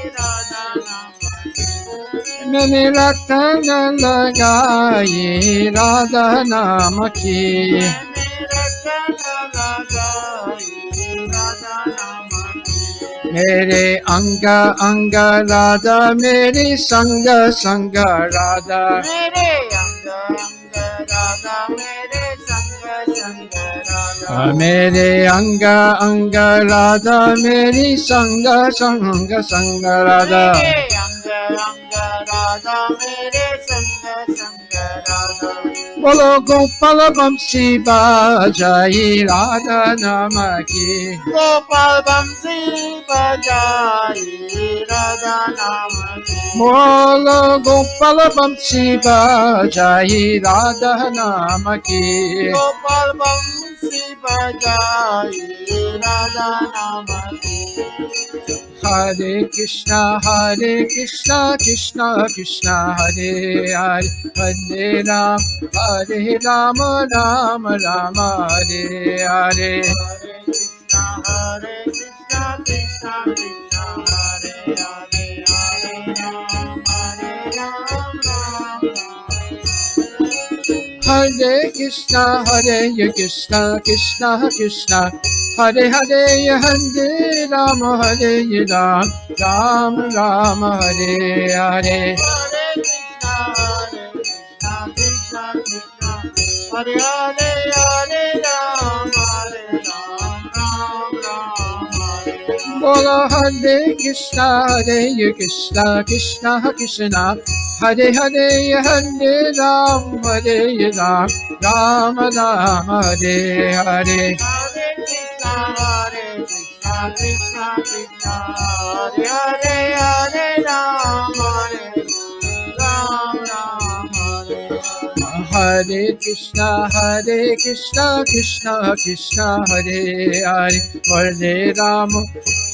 राधा नाम की मैंने रतन लगाई राधा नाम की मैंने रतन लगाई राधा नाम की मेरे अंग अंग राधा मेरी संग संग राधा मेरे अंग अंग राधा मेरे संग संग राधा मेरे अंग अंग राधा मेरी संग संग संग राधा मेरे अंग अंग राधा मेरे संग संग राधा बोलो गोपाल बंशी बाजाई राधा नाम की गोपाल बंसी बजाई राधा नाम की बोलो गोपाल बंशी बाजाई राधा नाम की गोपाल बंसी बजाई राधा नाम की हरे कृष्णा कृष्णा कृष्णा हरे हरे हरे राम राम राम हरे हरे हरे कृष्णा कृष्णा कृष्णा हरे हरे हरे राम राम हरे Krishna Krishna Krishna Hare Hare Hare Ram Ram Ram Hare Hare Hare Krishna Krishna Krishna Hare Hare Hare Ram, Ram Ram, Hare Hare. Bola Hare Krishna, Hare Krishna, Krishna Krishna, Hare Hare, Hare Ram, Ram Ram, Hare Hare. Hare Krishna, Krishna Krishna, Hare Hare, Hare Ram, Ram Ram, Hare Hare. Hare Krishna, Krishna Krishna, Hare Hare,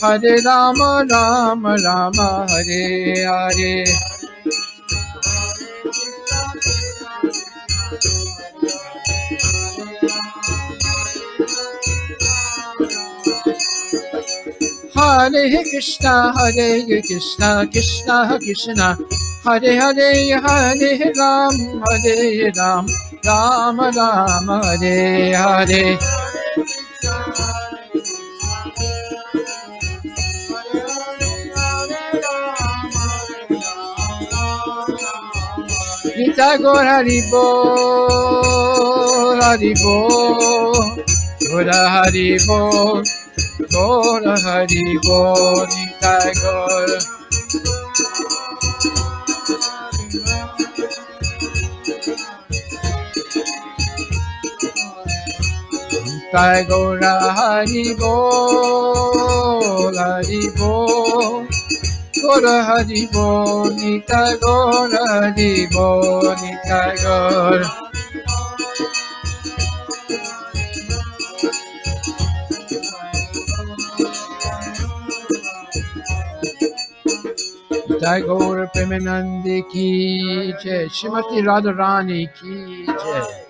Hare Rama, Rama Rama, Hare Hare. Hare Krishna, Krishna Krishna, Hare Hare, Hare Ram, Ram Ram, Hare Hare. Nita Gaur Hari Bol, Hari Bol, Gaura Hari Bol, Gaura Hari Bol, Nita Gaur. Nita Gaura Hari Bol, Hari Bol, Gaura Hari Bol, Nita Gaur Hari Bol, Nita Gaur. Nita Gaur Premanandi ki jai, Srimati Radharani ki jai.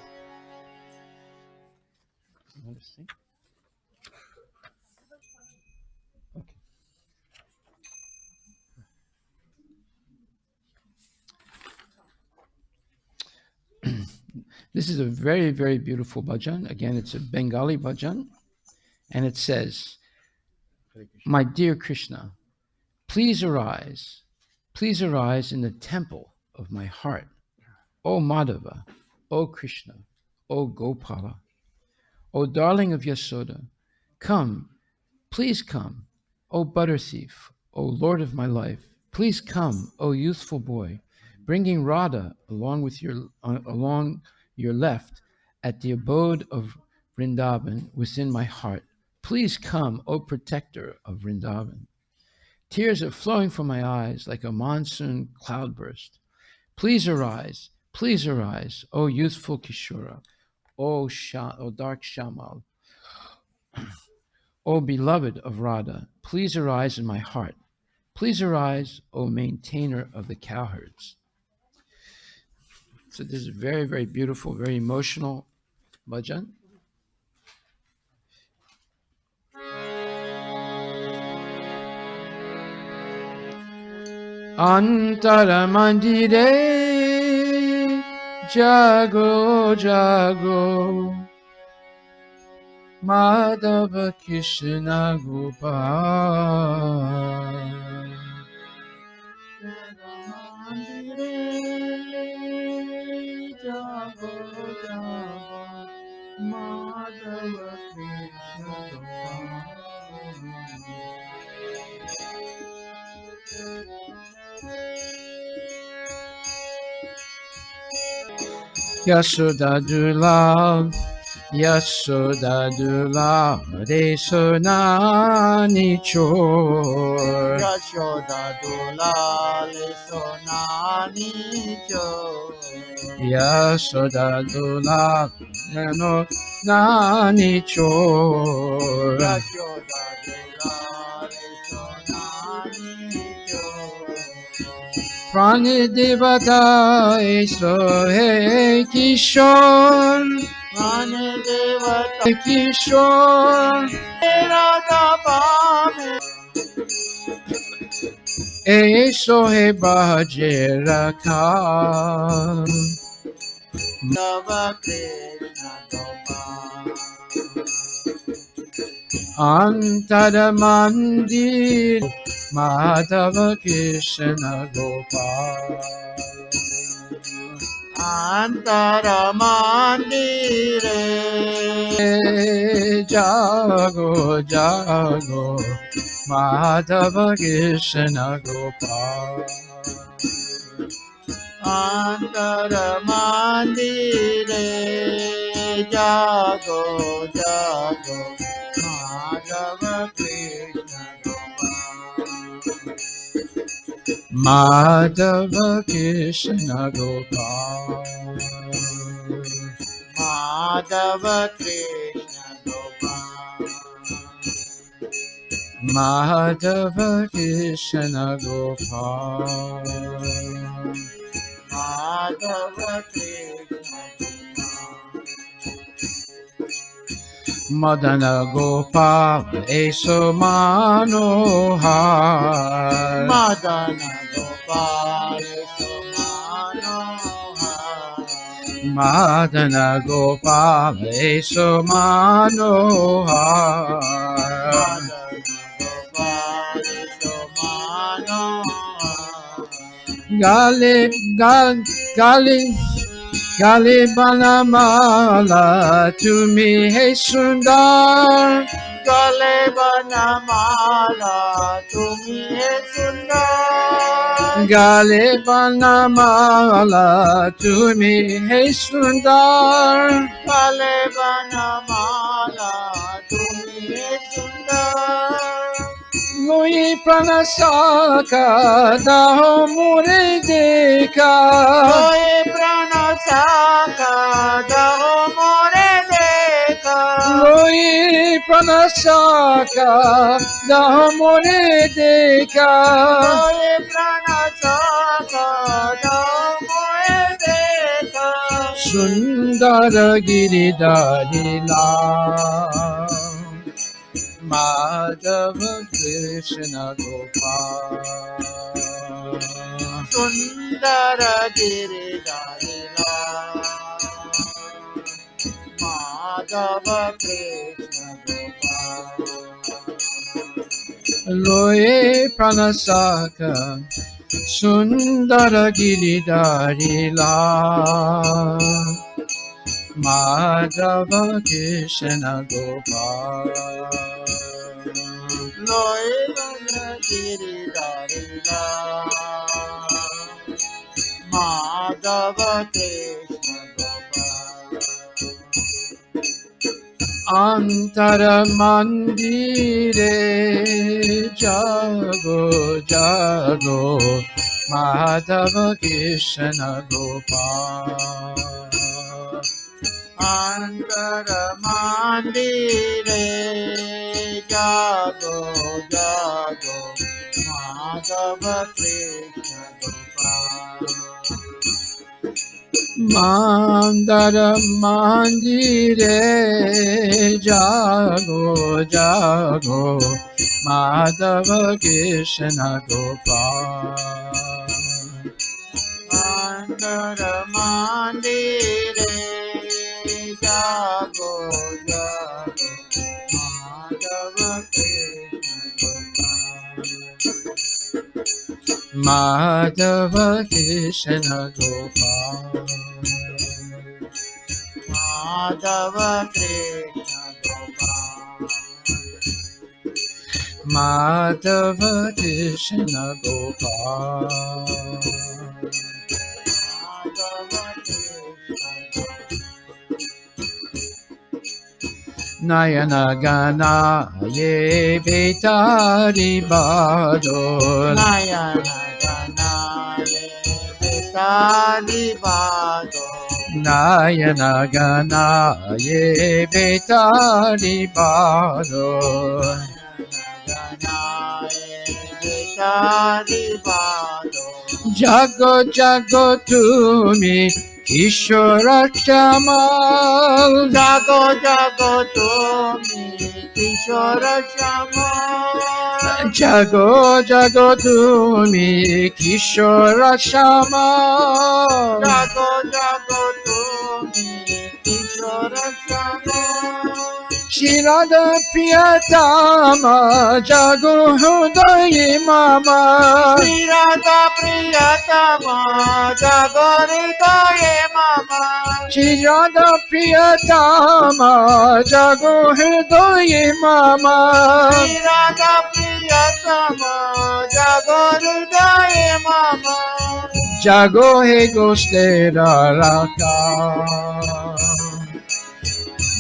This is a very, very beautiful bhajan. Again, it's a Bengali bhajan. And it says, my dear Krishna, please arise in the temple of my heart. O Madhava, O Krishna, O Gopala, O darling of Yasoda, come, please come, O butter thief, O Lord of my life, please come, O youthful boy, bringing Radha along your left at the abode of Vrindavan within my heart. Please come, O protector of Vrindavan. Tears are flowing from my eyes like a monsoon cloudburst. Please arise, O youthful Kishora, O dark Shamal, O beloved of Radha, please arise in my heart. Please arise, O maintainer of the cowherds. So this is very, very beautiful, very emotional bhajan. Antara mandire jago jago Madhava Krishna Gopal. Jago jago, Madhava Krishna Gopal. Yasoda Dula, Yasoda Dula, Resonani Chor. Yashoda Dulal Sonani Chor. Yasoda Dula, Nani Chor. Yashoda Dulal Sonani Chor. Prani Devata Eso He Kishor. Prani Devata Kishor. Radha Pame. Eso He Bhaje Rakha. Madhava Krishna Gopal. Antara mandir Madhava Krishna Gopal. Antara mandire jago jago Madhava Krishna Gopal. Antara mandire jago jago Madhava Krishna Gopal. Madhava Krishna Gopal. Madhava Krishna Gopal. Madhava Krishna Gopal. Madhava Krishna Gopal. Madana Gopal Eso Manohar. Madana Gopal Manohar. Madana Gopal Eso Manohar. Gali Banamala Tumi Hey Sundar. Gale Banamala Tumi Hai Sundar. Gali Banamala Tumi Hey Sundar. Gale Banamala Tumi Hai Sundar. Lui Pranasaka Daho Mure Deka. Hoy prana saka daho more deka. Lui Pranasaka Daho Mure Deka. Hoy prana saka daho more deka. Sundara Giridhari Madhava Krishna Gopal. Sundara Giridhari Madhava Krishna Gopal. Loe Pranasaka Sundara Giridhari Madhava Krishna Gopal. Loina Giridhari Madhava Krishna Gopal. Antara Mandire Jago Jago Madhava Krishna Gopal. Antara mandire jago jago Madhava Krishna Gopal. Mandara Mandire Jago Jago Madhava Krishna Gopal. Antara mandire jago jago Madhava Krishna Gopal. Madhava Krishna Gopal. Madhava Madhava Krishna Gopal. Krishna Gopal. Madhava Krishna Nayana Gana Ye Betari Bado. Nayana Ganaye Betali Bado. Nayana Gana Ye Betari Bado. Ganaye Betali Bado. Jago Jago Tumi Kishora Chamal. Jago Jago Tumi Kishora Shamal. Jago Jago Tumi Kishora Shamal. Jago Jago Tumi Kishora Shamal. Shirada Priyatama Jago Hudayi Mama. Shirada Priyatama Jago Hridaye Mama. mama. Chirada Priyatama Jago Hridoye Mama Radha Priyatama Jagorudaye mama. Jago He Gostera Raka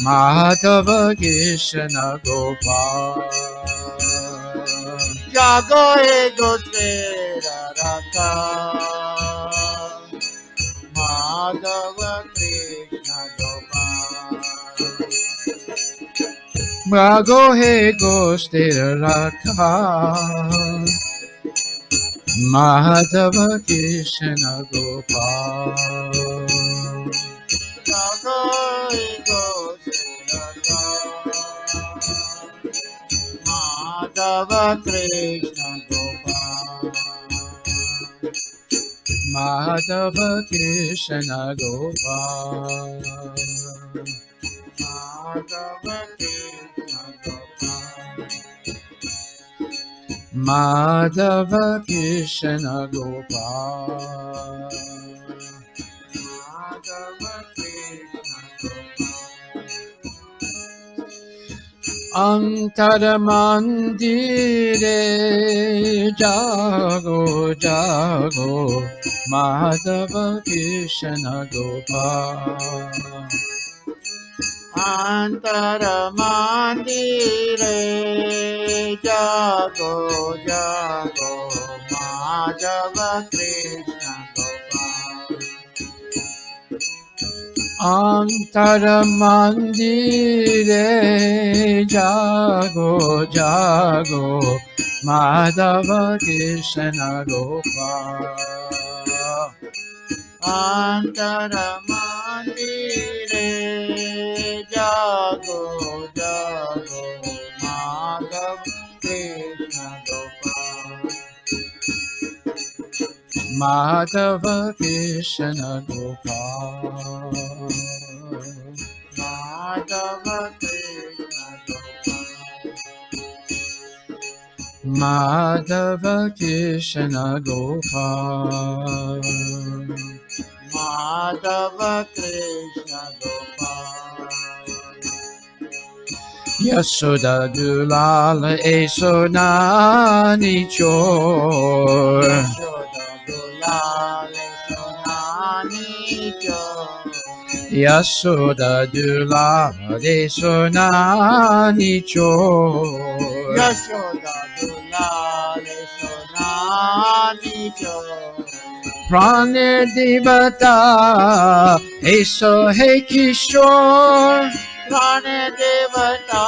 Madhava Krishna Gopal Jago ego tera raka. Madhava Krishna Gopal. Jago He Gostera Raka Madhava Krishna Gopal Jago ego tera raka. Madhava Krishna Gopal. Madhava Krishna Gopal Madhava Krishna Gopal. Madhava Krishna Gopal Madhava Krishna Gopal. Antaramandire Jago Jago Madhava Krishna Gopal Antara mandire jago jago Madhava Krishna Gopal. Antaramandire Jago Jago Madhava Krishna Gopal Antara mandire jago jago Madhava Krishna Gopal. Madhava Krishna Gopal Madhava Krishna Gopal. Madhava Krishna Gopal Madhava Krishna Gopal. Yasoda Dulala Esonani Chor Yashoda Dulale Sonani Chor. Yasoda Dulala Sonani Yashoda Dulale Sonani Chor Chor. Prane Devata Eso He Kishore Prane Devata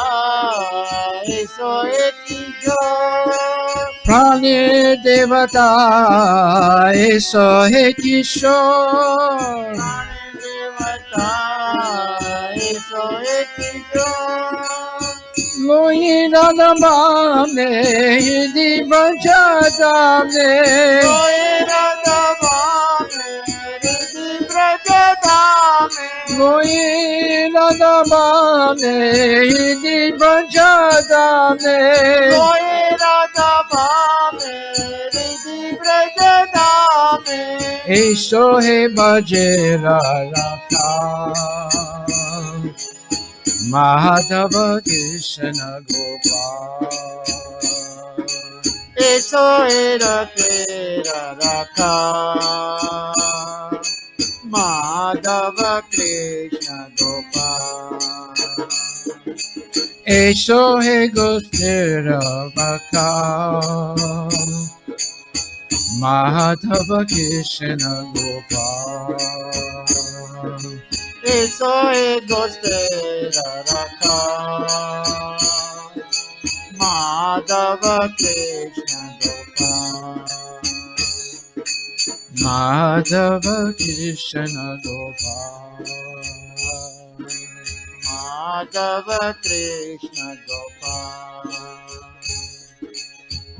Eso Ekishore. Prane Devata Eso He Kishore Prane Devata Eso Ekishore. Loyi Radhamane Hidi Brajadame Loera Davame Ridi Brajadame. Loyi Radhamane Hidi Brajadame Loera Davame Ridi Brajadame. Eso He Bajera Raka Madhava Krishna Gopal Eso era tera raka. Madhava Krishna Gopal. Eso He Gostera Baka Madhava Krishna Gopal Eso ego stera raka. Madhava Krishna Gopal. Madhava Krishna Gopal Madhava Krishna Gopal.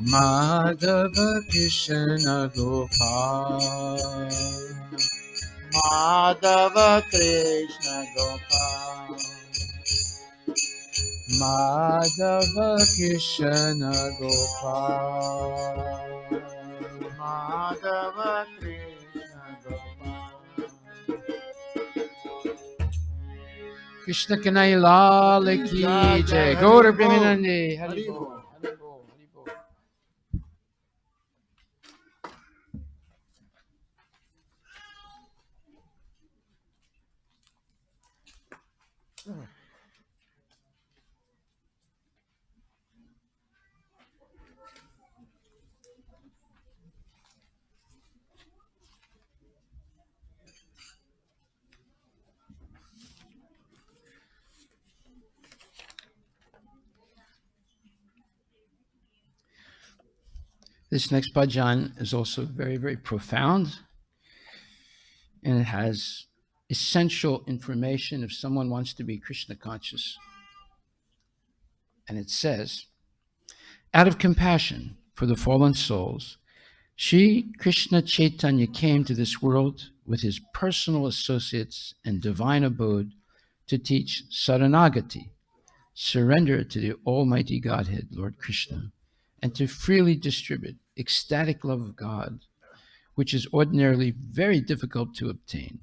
Madhava Krishna Gopal Madhava Krishna Gopal. Madhava Krishna Gopal Madhava Krishna Gopal. Krishna Kanai Lal Ki Jai, Jai. Hari Gaura Bol. Premanande. Hari Hari Bol. Bol. Hari Bol. Hari Bol. This next bhajan is also very, very profound, and it has essential information if someone wants to be Krishna conscious. And it says, out of compassion for the fallen souls, Sri Krishna Chaitanya came to this world with his personal associates and divine abode to teach Saranagati, surrender to the Almighty Godhead, Lord Krishna, and to freely distribute ecstatic love of God, which is ordinarily very difficult to obtain.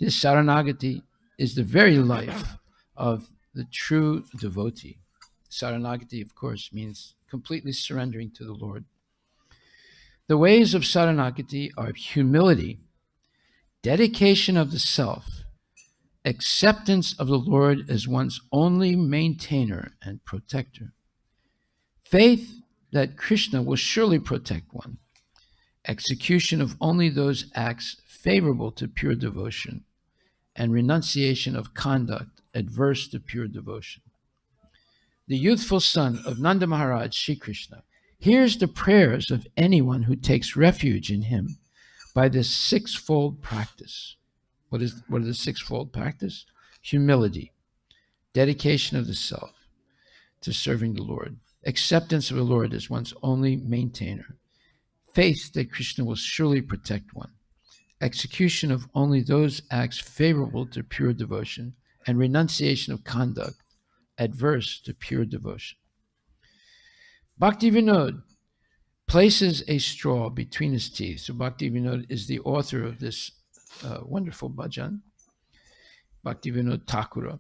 This Saranagati is the very life of the true devotee. Saranagati, of course, means completely surrendering to the Lord. The ways of Saranagati are humility, dedication of the self, acceptance of the Lord as one's only maintainer and protector, faith that Krishna will surely protect one, execution of only those acts favorable to pure devotion, and renunciation of conduct adverse to pure devotion. The youthful son of Nanda Maharaj, Sri Krishna, hears the prayers of anyone who takes refuge in him by this sixfold practice. What are the sixfold practice? Humility, dedication of the self to serving the Lord, acceptance of the Lord as one's only maintainer, faith that Krishna will surely protect one, execution of only those acts favorable to pure devotion, and renunciation of conduct adverse to pure devotion. Bhakti Vinod places a straw between his teeth. So Bhakti Vinod is the author of this wonderful bhajan, Bhakti Vinod Thakura.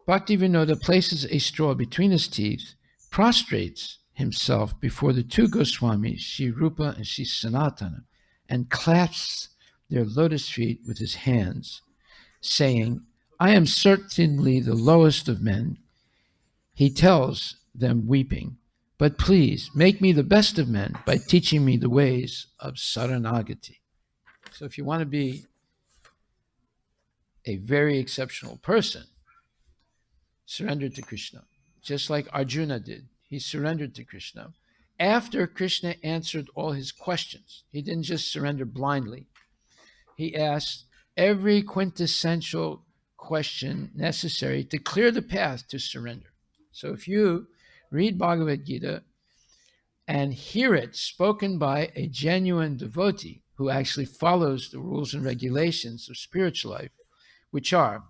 Bhakti Vinoda places a straw between his teeth, prostrates himself before the two Goswamis, Sri Rupa and Sri Sanatana, and clasps their lotus feet with his hands, saying, I am certainly the lowest of men. He tells them, weeping, but please make me the best of men by teaching me the ways of Saranagati. So if you want to be a very exceptional person, surrender to Krishna, just like Arjuna did. He surrendered to Krishna. After Krishna answered all his questions, he didn't just surrender blindly. He asked every quintessential question necessary to clear the path to surrender. So if you read Bhagavad Gita and hear it spoken by a genuine devotee who actually follows the rules and regulations of spiritual life, which are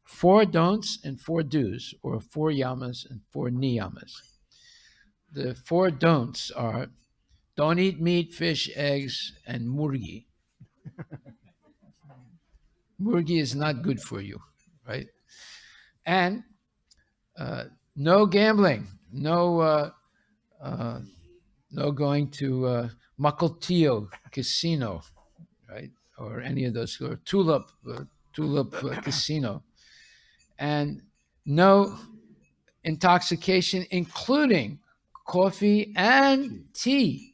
4 don'ts and 4 do's, or 4 yamas and 4 niyamas. The 4 don'ts are don't eat meat, fish, eggs, and murgi. Murgi is not good for you, right? And no gambling, no going to Makaltio Casino, right? Or any of those, or Tulip Casino. And no intoxication, including coffee and tea.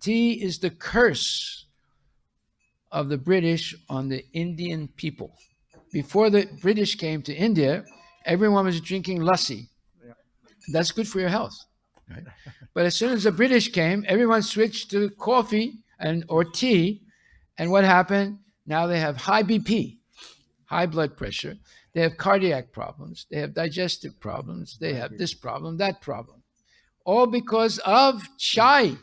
Tea is the curse of the British on the Indian people. Before the British came to India, everyone was drinking lassi. That's good for your health, right? But as soon as the British came, everyone switched to coffee or tea. And what happened? Now they have high BP, high blood pressure. They have cardiac problems. They have digestive problems. They have this problem, that problem. All because of chai.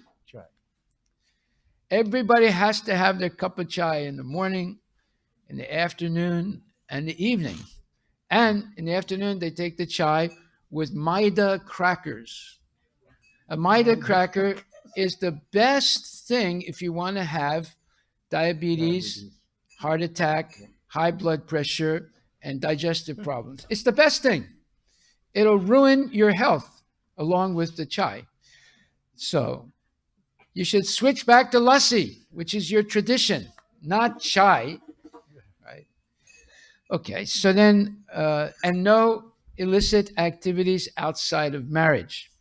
Everybody has to have their cup of chai in the morning, in the afternoon, and the evening. And in the afternoon, they take the chai with maida crackers. A maida cracker is the best thing if you want to have diabetes, heart attack, high blood pressure, and digestive problems. It's the best thing. It'll ruin your health along with the chai. So you should switch back to lassi, which is your tradition, not chai. Right? Okay, so then, and no illicit activities outside of marriage.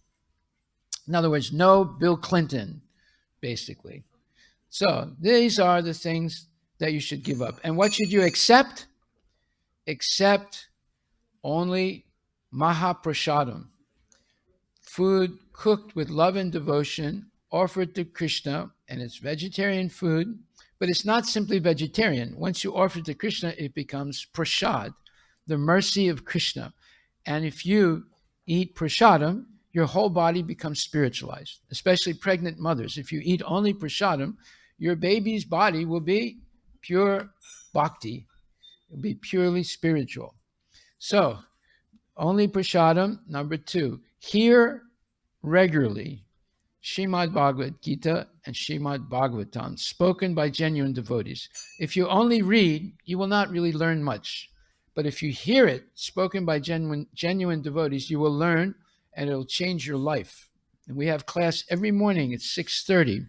In other words, no Bill Clinton, basically. So these are the things that you should give up. And what should you accept? Accept only Mahaprasadam, food cooked with love and devotion, offered to Krishna, and it's vegetarian food, but it's not simply vegetarian. Once you offer it to Krishna, it becomes prasad, the mercy of Krishna. And if you eat prasadam, your whole body becomes spiritualized, especially pregnant mothers. If you eat only prasadam, your baby's body will be pure bhakti. It will be purely spiritual. So, only prasadam. Number 2, hear regularly Srimad Bhagavad Gita and Srimad Bhagavatam spoken by genuine devotees. If you only read, you will not really learn much. But if you hear it spoken by genuine devotees, you will learn, and it'll change your life. And we have class every morning at 6:30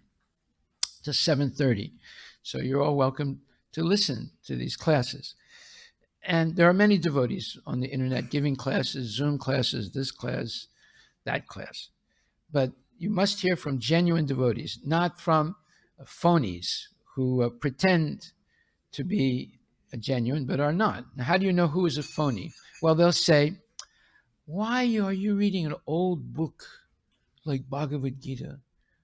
to 7:30. So you're all welcome to listen to these classes. And there are many devotees on the internet giving classes, Zoom classes, this class, that class. But you must hear from genuine devotees, not from phonies who pretend to be genuine but are not. Now, how do you know who is a phony? Well, they'll say, why are you reading an old book like Bhagavad Gita,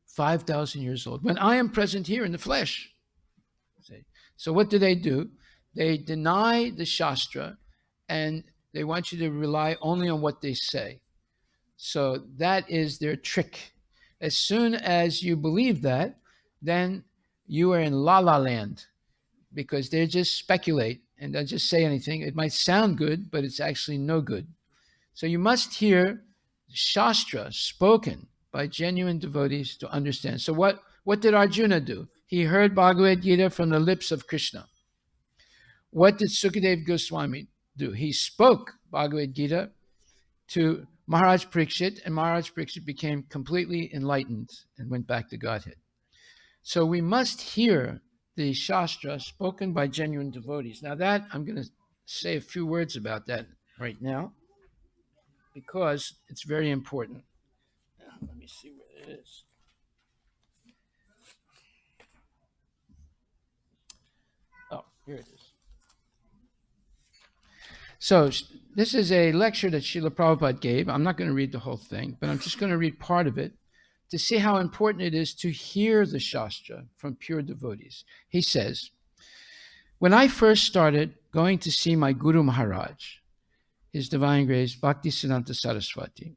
5,000 years old, when I am present here in the flesh? So what do? They deny the Shastra, and they want you to rely only on what they say. So that is their trick. As soon as you believe that, then you are in la-la land, because they just speculate and they'll just say anything. It might sound good, but it's actually no good. So you must hear Shastra spoken by genuine devotees to understand. So what did Arjuna do? He heard Bhagavad Gita from the lips of Krishna. What did Sukadev Goswami do? He spoke Bhagavad Gita to Maharaj Parikshit, and Maharaj Parikshit became completely enlightened and went back to Godhead. So we must hear the Shastra spoken by genuine devotees. Now that, I'm going to say a few words about that right now, because it's very important. Let me see where it is. Oh, here it is. So this is a lecture that Srila Prabhupada gave. I'm not going to read the whole thing, but I'm just going to read part of it to see how important it is to hear the Shastra from pure devotees. He says, when I first started going to see my Guru Maharaj, His Divine Grace Bhaktisiddhanta Saraswati,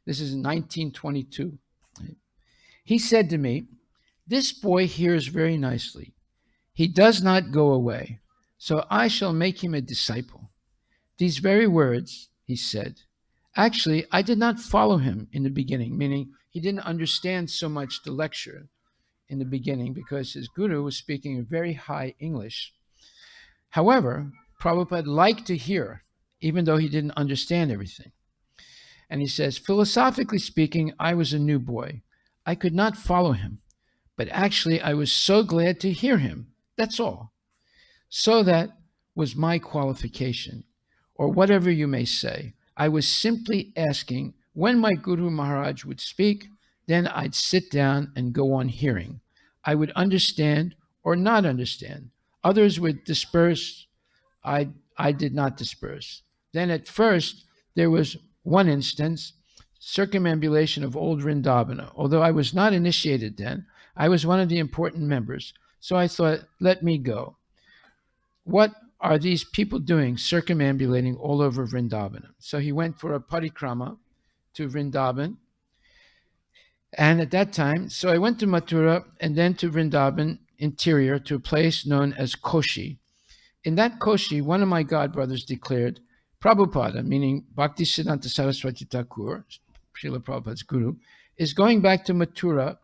this is in 1922, he said to me, this boy hears very nicely. He does not go away, so I shall make him a disciple. These very words, he said, actually, I did not follow him in the beginning, meaning he didn't understand so much the lecture in the beginning because his guru was speaking a very high English. However, Prabhupada liked to hear, even though he didn't understand everything. And he says, philosophically speaking, I was a new boy. I could not follow him, but actually I was so glad to hear him. That's all. So that was my qualification, or whatever you may say. I was simply asking when my Guru Maharaj would speak, then I'd sit down and go on hearing. I would understand or not understand. Others would disperse. I did not disperse. Then at first, there was one instance, circumambulation of old Vrindavana. Although I was not initiated then, I was one of the important members. So I thought, let me go. What are these people doing circumambulating all over Vrindavan? So he went for a parikrama to Vrindavan. And at that time, so I went to Mathura and then to Vrindavan interior to a place known as Koshi. In that Koshi, one of my godbrothers declared, Prabhupada, meaning Bhaktisiddhanta Saraswati Thakur, Srila Prabhupada's guru, is going back to Mathura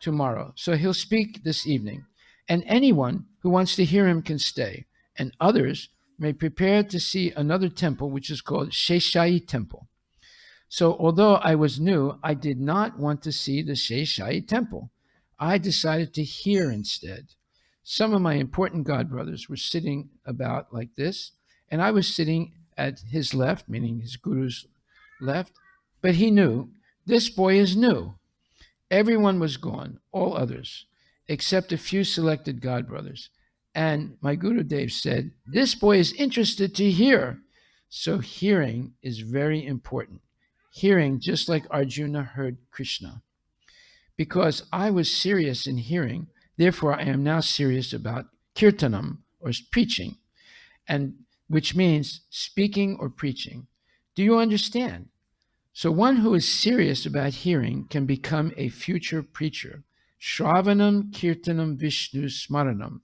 tomorrow. So he'll speak this evening. And anyone who wants to hear him can stay. And others may prepare to see another temple, which is called Sheshai Temple. So although I was new, I did not want to see the Sheshai Temple. I decided to hear instead. Some of my important god brothers were sitting about like this, and I was sitting at his left, meaning his guru's left, but he knew, this boy is new. Everyone was gone, all others, except a few selected god brothers. And my Guru Dev said, this boy is interested to hear. So hearing is very important. Hearing just like Arjuna heard Krishna. Because I was serious in hearing, therefore I am now serious about kirtanam, or preaching, and which means speaking or preaching. Do you understand? So one who is serious about hearing can become a future preacher. Shravanam, Kirtanam, Vishnu, Smaranam.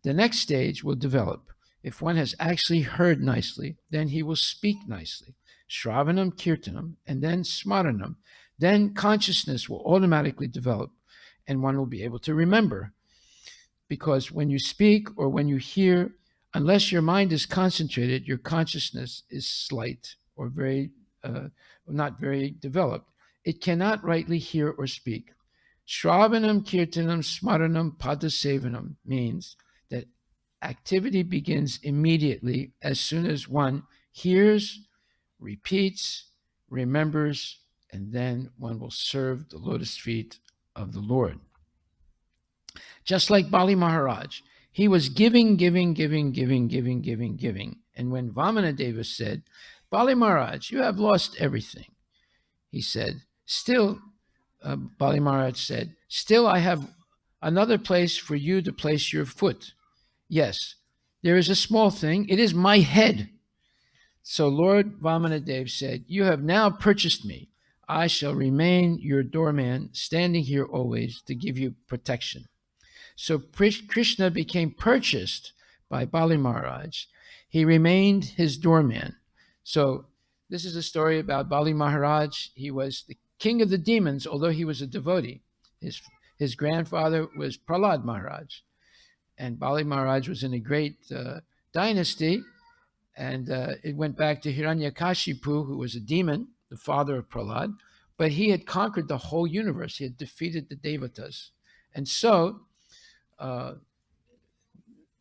The next stage will develop. If one has actually heard nicely, then he will speak nicely. Shravanam, Kirtanam, and then Smaranam. Then consciousness will automatically develop, and one will be able to remember. Because when you speak or when you hear, unless your mind is concentrated, your consciousness is slight or not very developed. It cannot rightly hear or speak. Shravanam, Kirtanam, Smaranam, Padasevanam means that activity begins immediately as soon as one hears, repeats, remembers, and then one will serve the lotus feet of the Lord. Just like Bali Maharaj, he was giving. And when Vamanadeva said, Bali Maharaj, you have lost everything, he said, still, Bali Maharaj said, still I have another place for you to place your foot. Yes, there is a small thing. It is my head. So Lord Vamanadeva said, you have now purchased me. I shall remain your doorman, standing here always to give you protection. So Krishna became purchased by Bali Maharaj. He remained his doorman. So this is a story about Bali Maharaj. He was the king of the demons, although he was a devotee. His grandfather was Prahlad Maharaj. And Bali Maharaj was in a great dynasty. And it went back to Hiranyakashipu, who was a demon, the father of Prahlad. But he had conquered the whole universe. He had defeated the Devatas. And so,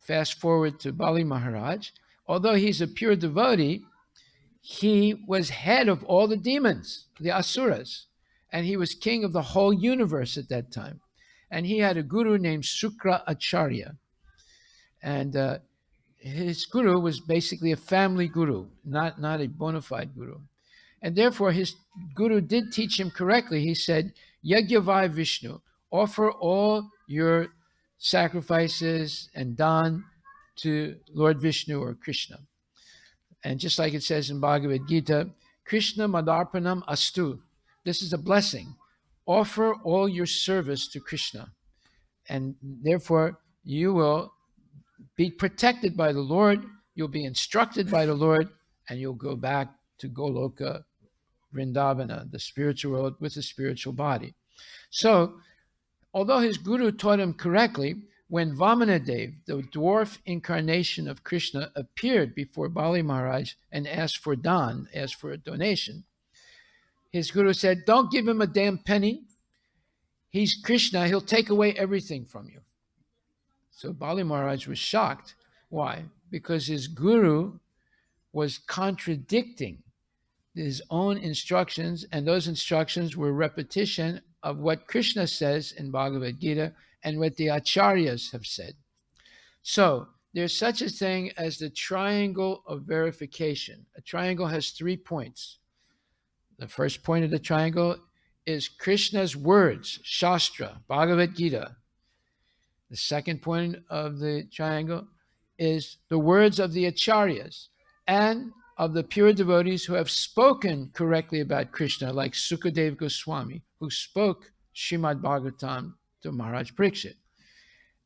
fast forward to Bali Maharaj. Although he's a pure devotee, he was head of all the demons, the Asuras. And he was king of the whole universe at that time. And he had a guru named Sukra Acharya. And his guru was basically a family guru, not a bona fide guru. And therefore, his guru did teach him correctly. He said, Yagyavai Vishnu, offer all your sacrifices and dan to Lord Vishnu or Krishna. And just like it says in Bhagavad Gita, Krishna Madarpanam Astu. This is a blessing. Offer all your service to Krishna. And therefore, you will be protected by the Lord, you'll be instructed by the Lord, and you'll go back to Goloka, Vrindavana, the spiritual world with a spiritual body. So, although his guru taught him correctly, when Vamanadeva, the dwarf incarnation of Krishna, appeared before Bali Maharaj and asked for dan, asked for a donation, his guru said, don't give him a damn penny. He's Krishna, he'll take away everything from you. So Bali Maharaj was shocked. Why? Because his guru was contradicting his own instructions, and those instructions were repetition of what Krishna says in Bhagavad Gita and what the acharyas have said. So there's such a thing as the triangle of verification. A triangle has 3 points. The first point of the triangle is Krishna's words, Shastra, Bhagavad Gita. The second point of the triangle is the words of the acharyas and of the pure devotees who have spoken correctly about Krishna, like Sukadeva Goswami, who spoke Srimad Bhagavatam to Maharaj Pariksit.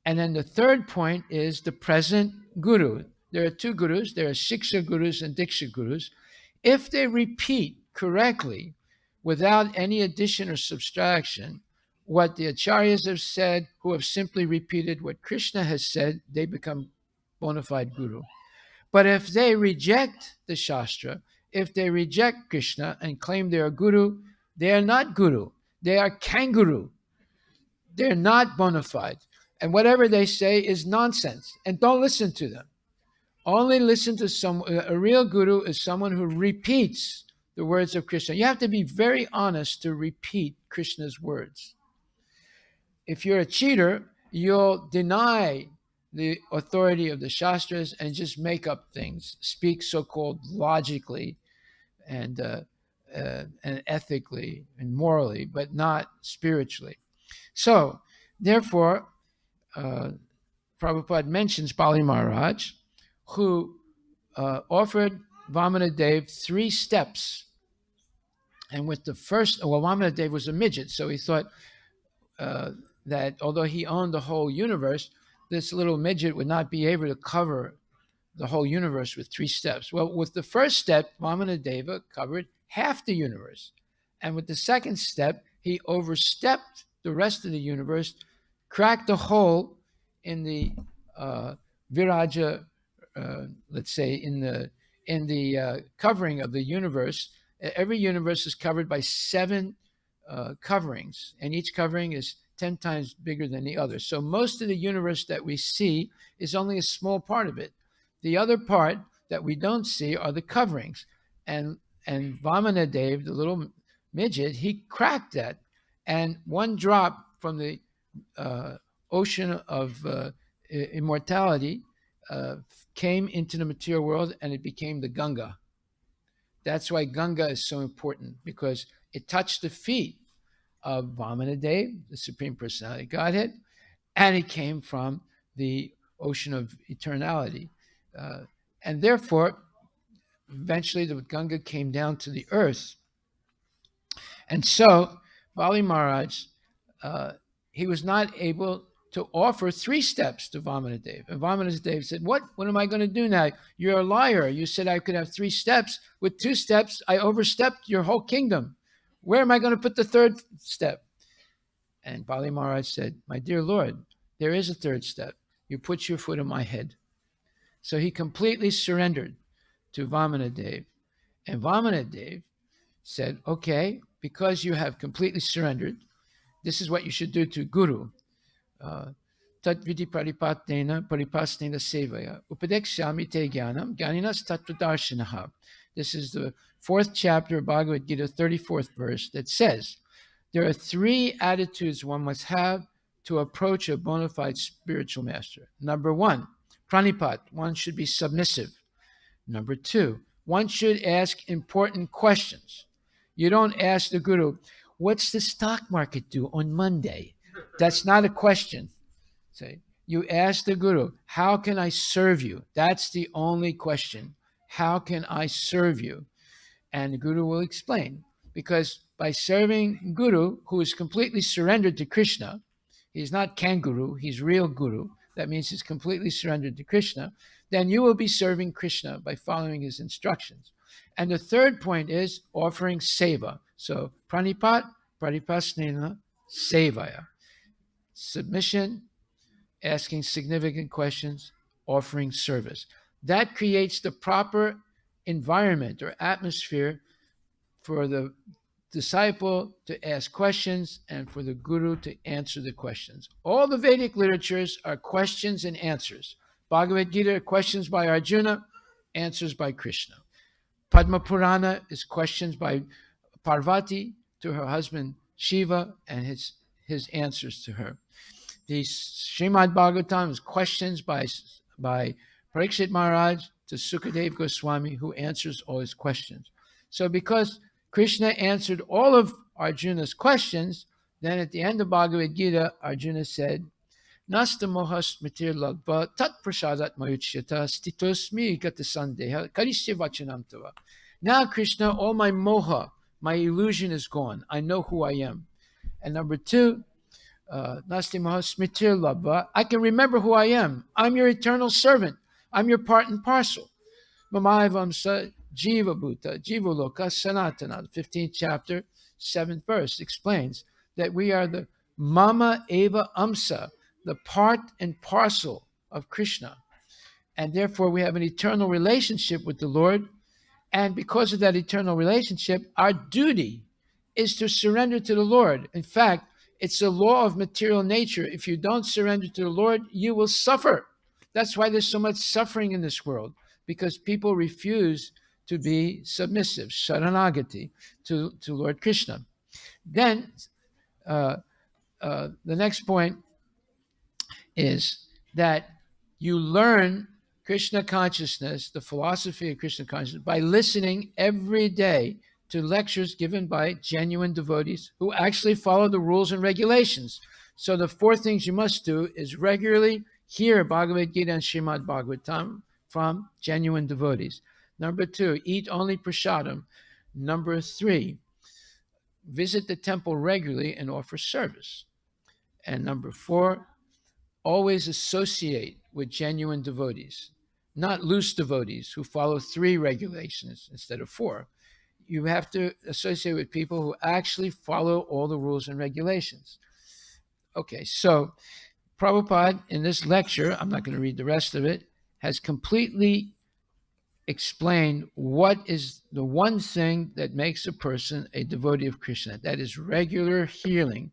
And then the third point is the present guru. There are 2 gurus. There are Shiksha gurus and Diksha gurus. If they repeat correctly, without any addition or subtraction, what the acharyas have said, who have simply repeated what Krishna has said, they become bona fide guru. But if they reject the Shastra, if they reject Krishna and claim they are Guru, they are not Guru. They are kangaroo. They're not bona fide. And whatever they say is nonsense. And don't listen to them. Only listen to a real Guru is someone who repeats the words of Krishna. You have to be very honest to repeat Krishna's words. If you're a cheater, you'll deny the authority of the Shastras and just make up things, speak so-called logically and ethically and morally, but not spiritually. So, therefore, Prabhupada mentions Bali Maharaj, who offered Vamanadev 3 steps. And with the first, well, Vamanadev was a midget, so he thought that although he owned the whole universe, this little midget would not be able to cover the whole universe with 3 steps. Well, with the first step, Vamanadeva covered half the universe. And with the second step, he overstepped the rest of the universe, cracked a hole in the Viraja, let's say, in the covering of the universe. Every universe is covered by 7 coverings, and each covering is 10 times bigger than the other. So most of the universe that we see is only a small part of it. The other part that we don't see are the coverings. And Vamanadev, the little midget, he cracked that. And one drop from the ocean of immortality came into the material world, and it became the Ganga. That's why Ganga is so important, because it touched the feet of Vamanadev, the Supreme Personality of Godhead, and it came from the ocean of eternality. And therefore, eventually the Ganga came down to the earth. And so, Bali Maharaj, he was not able to offer 3 steps to Vamanadev. And Vamanadev said, what am I going to do now? You're a liar. You said I could have 3 steps. With 2 steps, I overstepped your whole kingdom. Where am I going to put the 3rd step? And Bali Maharaj said, my dear Lord, there is a 3rd step. You put your foot on my head. So he completely surrendered to Vamanadev. And Vamanadev said, okay, because you have completely surrendered, this is what you should do to Guru. Tat vidi paripatena paripasnena sevaya upadekshami te jnanam jnaninas tattvadarshinaha. This is the 4th chapter of Bhagavad Gita, 34th verse, that says, there are 3 attitudes one must have to approach a bona fide spiritual master. Number 1, pranipat, one should be submissive. Number 2, one should ask important questions. You don't ask the Guru, what's the stock market do on Monday? That's not a question. Say, you ask the Guru, how can I serve you? That's the only question. How can I serve you? And the Guru will explain. Because by serving Guru, who is completely surrendered to Krishna, he's not Kanguru, he's real Guru. That means he's completely surrendered to Krishna. Then you will be serving Krishna by following his instructions. And the 3rd point is offering seva. So, pranipat, paripasnena, sevaya. Submission, asking significant questions, offering service. That creates the proper environment or atmosphere for the disciple to ask questions and for the Guru to answer the questions. All the Vedic literatures are questions and answers. Bhagavad Gita, questions by Arjuna, answers by Krishna. Padma Purana is questions by Parvati to her husband Shiva and his answers to her. The Srimad Bhagavatam is questions by Parikshit Maharaj to Sukadev Goswami, who answers all his questions. So because Krishna answered all of Arjuna's questions, then at the end of Bhagavad Gita, Arjuna said, Nasta mohas mitir lagva tat prasadat mayuchyata stitosmi gata sandeha karisya vachanam tava. Now, Krishna, all my moha, my illusion is gone. I know who I am. And number 2, Nasti mohas mitir lagva, I can remember who I am. I'm your eternal servant. I'm your part and parcel. Mamaivam Jiva Bhuta, Jiva Loka, Sanatana, the 15th chapter, 7th verse, explains that we are the Mama Eva Amsa, the part and parcel of Krishna. And therefore, we have an eternal relationship with the Lord. And because of that eternal relationship, our duty is to surrender to the Lord. In fact, it's a law of material nature. If you don't surrender to the Lord, you will suffer. That's why there's so much suffering in this world, because people refuse to be submissive, sharanagati, to Lord Krishna. Then the next point is that you learn Krishna consciousness, the philosophy of Krishna consciousness, by listening every day to lectures given by genuine devotees who actually follow the rules and regulations. So the 4 things you must do is regularly hear Bhagavad Gita and Srimad Bhagavatam from genuine devotees. Number 2, eat only prasadam. Number 3, visit the temple regularly and offer service. And number 4, always associate with genuine devotees, not loose devotees who follow 3 regulations instead of 4. You have to associate with people who actually follow all the rules and regulations. Okay, so Prabhupada in this lecture, I'm not going to read the rest of it, has completely explained what is the one thing that makes a person a devotee of Krishna. That is regular hearing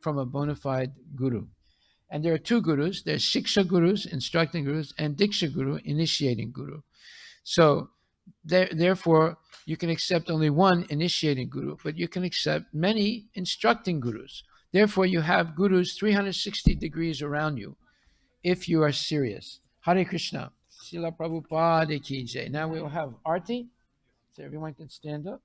from a bona fide guru. And there are 2 gurus. There's Shiksha gurus, instructing gurus, and Diksha guru, initiating guru. So therefore, you can accept only one initiating guru, but you can accept many instructing gurus. Therefore, you have gurus 360 degrees around you if you are serious. Hare Krishna. Srila Prabhupada ki jai. Now we will have Aarti. So everyone can stand up.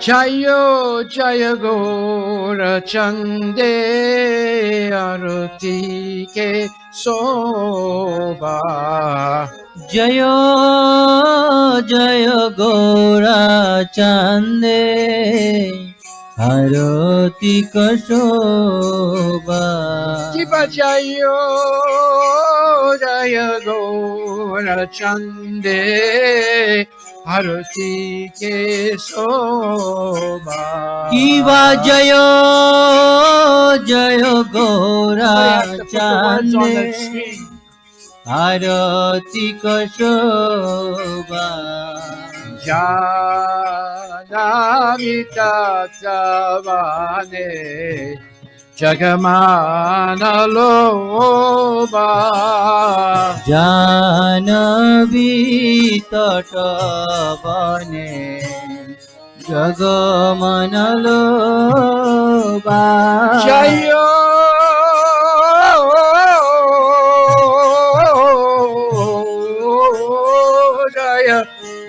Jayo Jaya Gora Chande Aarti ke Soba. Jayo Jaya Gora Chande Aarti ka Soba. Jiva Jayo Jaya Gora Chande Aarti ke Soba. Kiva Jayo Jaya Gora Chande Aarti ka Soba. Janamita Savane Jagamana Loba. Janavi Tatabane Jagamana Loba. Jayo Jaya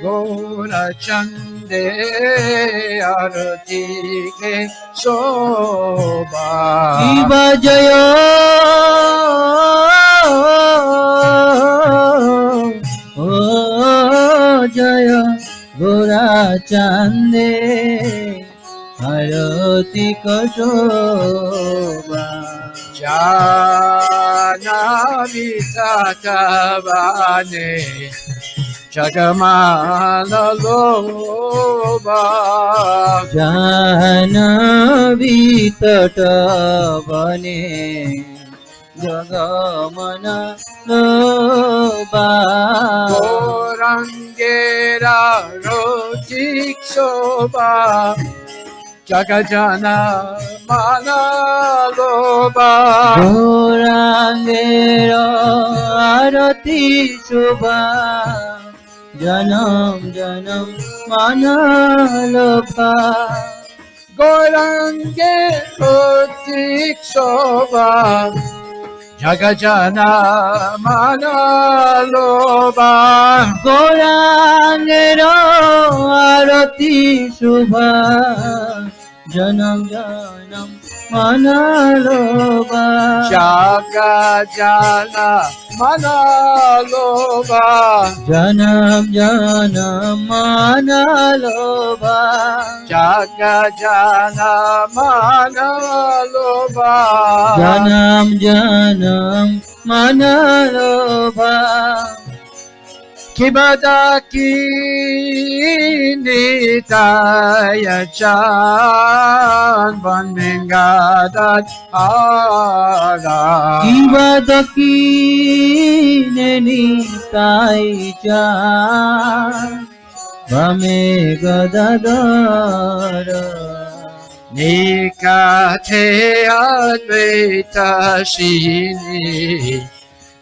Gora Chande Aarti ke Soba. Kiva Jaya Jaya Gora Chande Aarti ka Soba. Janamita Savane Jagamana Loba. Janavi Tatabane Jagamana Loba. Gorangera Rotik Soba Jagajana Mana Loba. Gorangero Arati Shubha janam janam manaloba Gaurange Kotik Soba Jagajana Manaloba Gaurangero arati shubha janam janam manaloba Jagajana Manaloba janam janam manaloba Jagajana Manaloba janam janam manaloba Kibadaki Nitaya Chan Banmingadat Ara Ibadaki neni taicha Vame gadadara Nikate Advaita Shini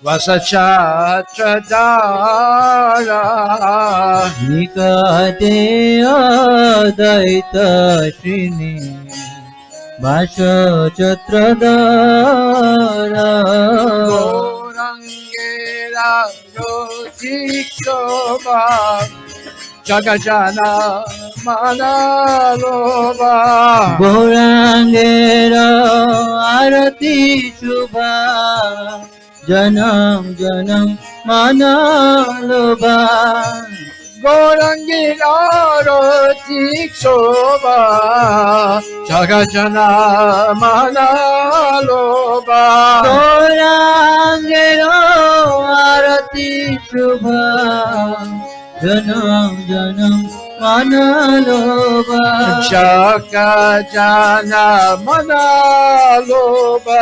Vasachatra Nikate adaita shrini Vasha chatradara Gorangera Rotiksoba Jagajana Manaloba Gaurangera arati shubha janam janam manaloba Gorangera Rotiksoba Jagajana Manaloba Gaurangero arati shubha janam janam manaloba Jagajana Manaloba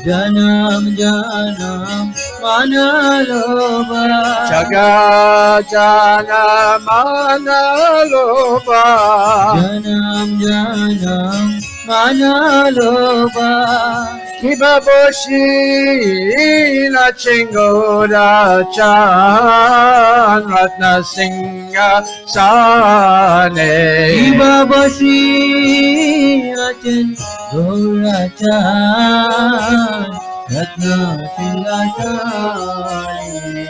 janam janam manaloba Jagajana Manaloba janam janam manaloba Kibaboshi na Chingora Chan Ratna Singha Sane Ibabashi achin Gaurachan Ratna Singashani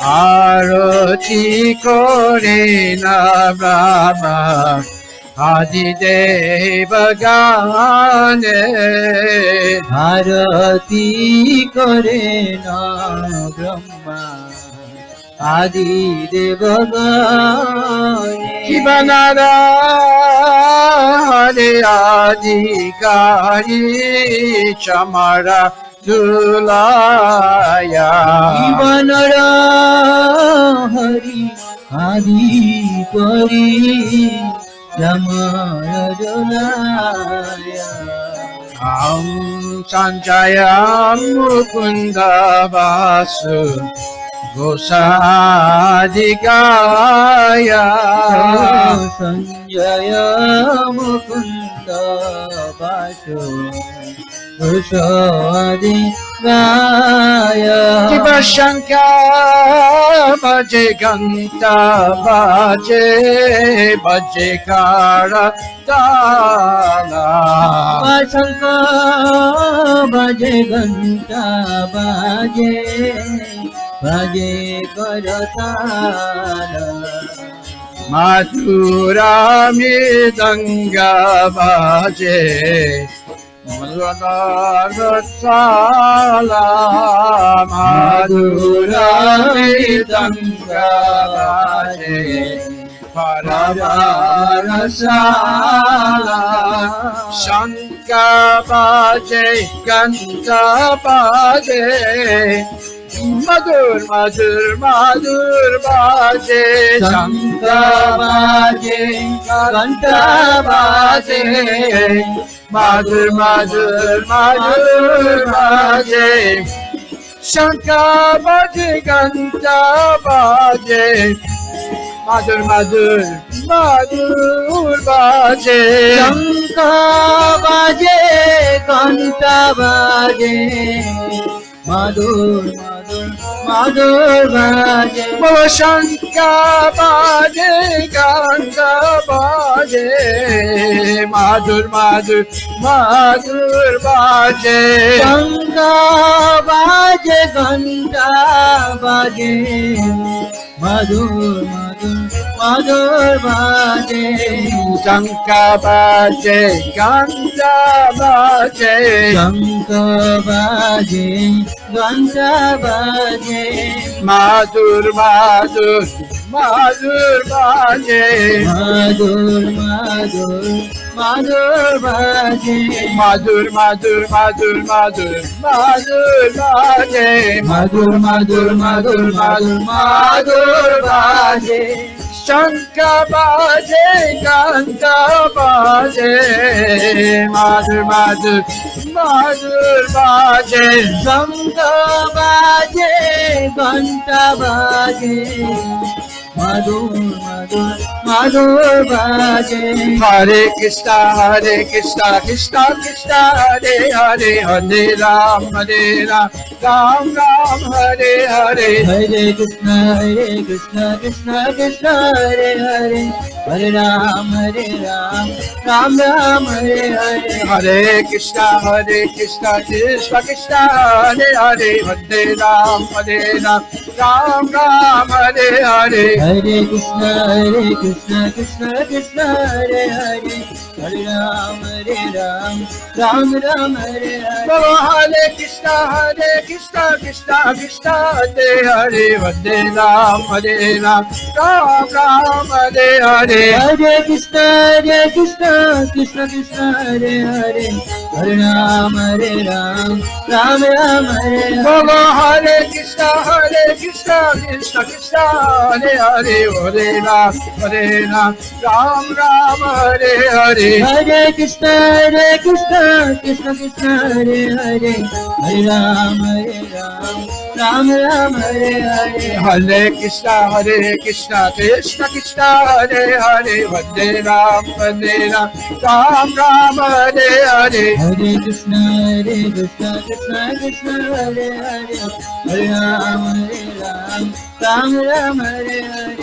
Aroti Korina Brahma Adideva Gane Bharati kore na Brahma Adi Devagane Kibanara Hare Adhikari Chamara Dulaya Ivanara Hari Adi Kari Jamara Dulaya Am Sanjaya Mukunda Vasu Gosadikaya Sanjaya Mukunda Vasu Gosadikaya Kiva Shankar Bhaje Ganta Bhaje Bhaje Kara Dala Vasanka Bhaje Ganta Bhaje Bhaje Karatala Madhura Midanga Bhaje Madhura Madhura Midanga Bhaje Paravarasala Shanka Bhaje Ganta Bhaje Madhur Madhur Madhur Bhaje Shanka Bhaje Ganta Bhaje Madhur Madhur Madhur Bhaje Shanka Bhaje Ganta Bhaje Madhur Madhur Madhur Bhaje Shanka Bhaje Ganta Bhaje Madhur, Madhur, Madhur baje. Bolo Shanka baje, Ganga baje, Madhur, Madhur, Madhur baje. Ganga baje, Ganta baje. Madhur, Madhur, Madhur baje. Shanka baje, Ganga baje, Ganga baje, Ganta baje. Madhur, Madhur, Madhur baje, Madhur, Madhur, Madhur baje. Madhur, Madhur, Madhur, Madhur, Madhur baje, Madhur, Madhur, Madhur, Madhur, Madhur baje. Shanka baje, Ganga baje, Madhur, Madhur, Madhur baje, Ganga baje, Ganta baje. Madhur, Madhur, Madhur baje. Hare Krishna, Krishna Krishna, Hare Hare, Hare Ram, Ram Ram, Hare Hare. Hare Krishna, Krishna Krishna, Hare Hare, Hare Ram, Ram Ram, Hare Hare. Hare Krishna, Krishna Krishna, Hare Hare, Hare Ram, Ram Ram, Hare Hare. Hare Krishna, Krishna Krishna, Hare Hare, Hare Ram, Ram Ram, Hare Hare. Bolo Hare Krishna, Krishna Krishna, Hare Hare, Hare Ram, Ram Ram, Hare Hare. Hare Krishna, Krishna Krishna, Hare Hare, Hare Ram, Ram Ram, Hare Hare. Bolo Hare Krishna, Krishna Krishna, Hare Hare, Hare Ram, Ram Ram, Hare Hare. Hare Krishna, Krishna Krishna, Hare Hare, Hare Ram, Ram Ram, Hare Hare. Hare Krishna, Krishna Krishna, Hare Hare, Hare Ram, Ram Ram, Hare Hare. Hare Krishna, Krishna Krishna, Hare Hare, Hare Ram, Ram Ram, Hare Hare.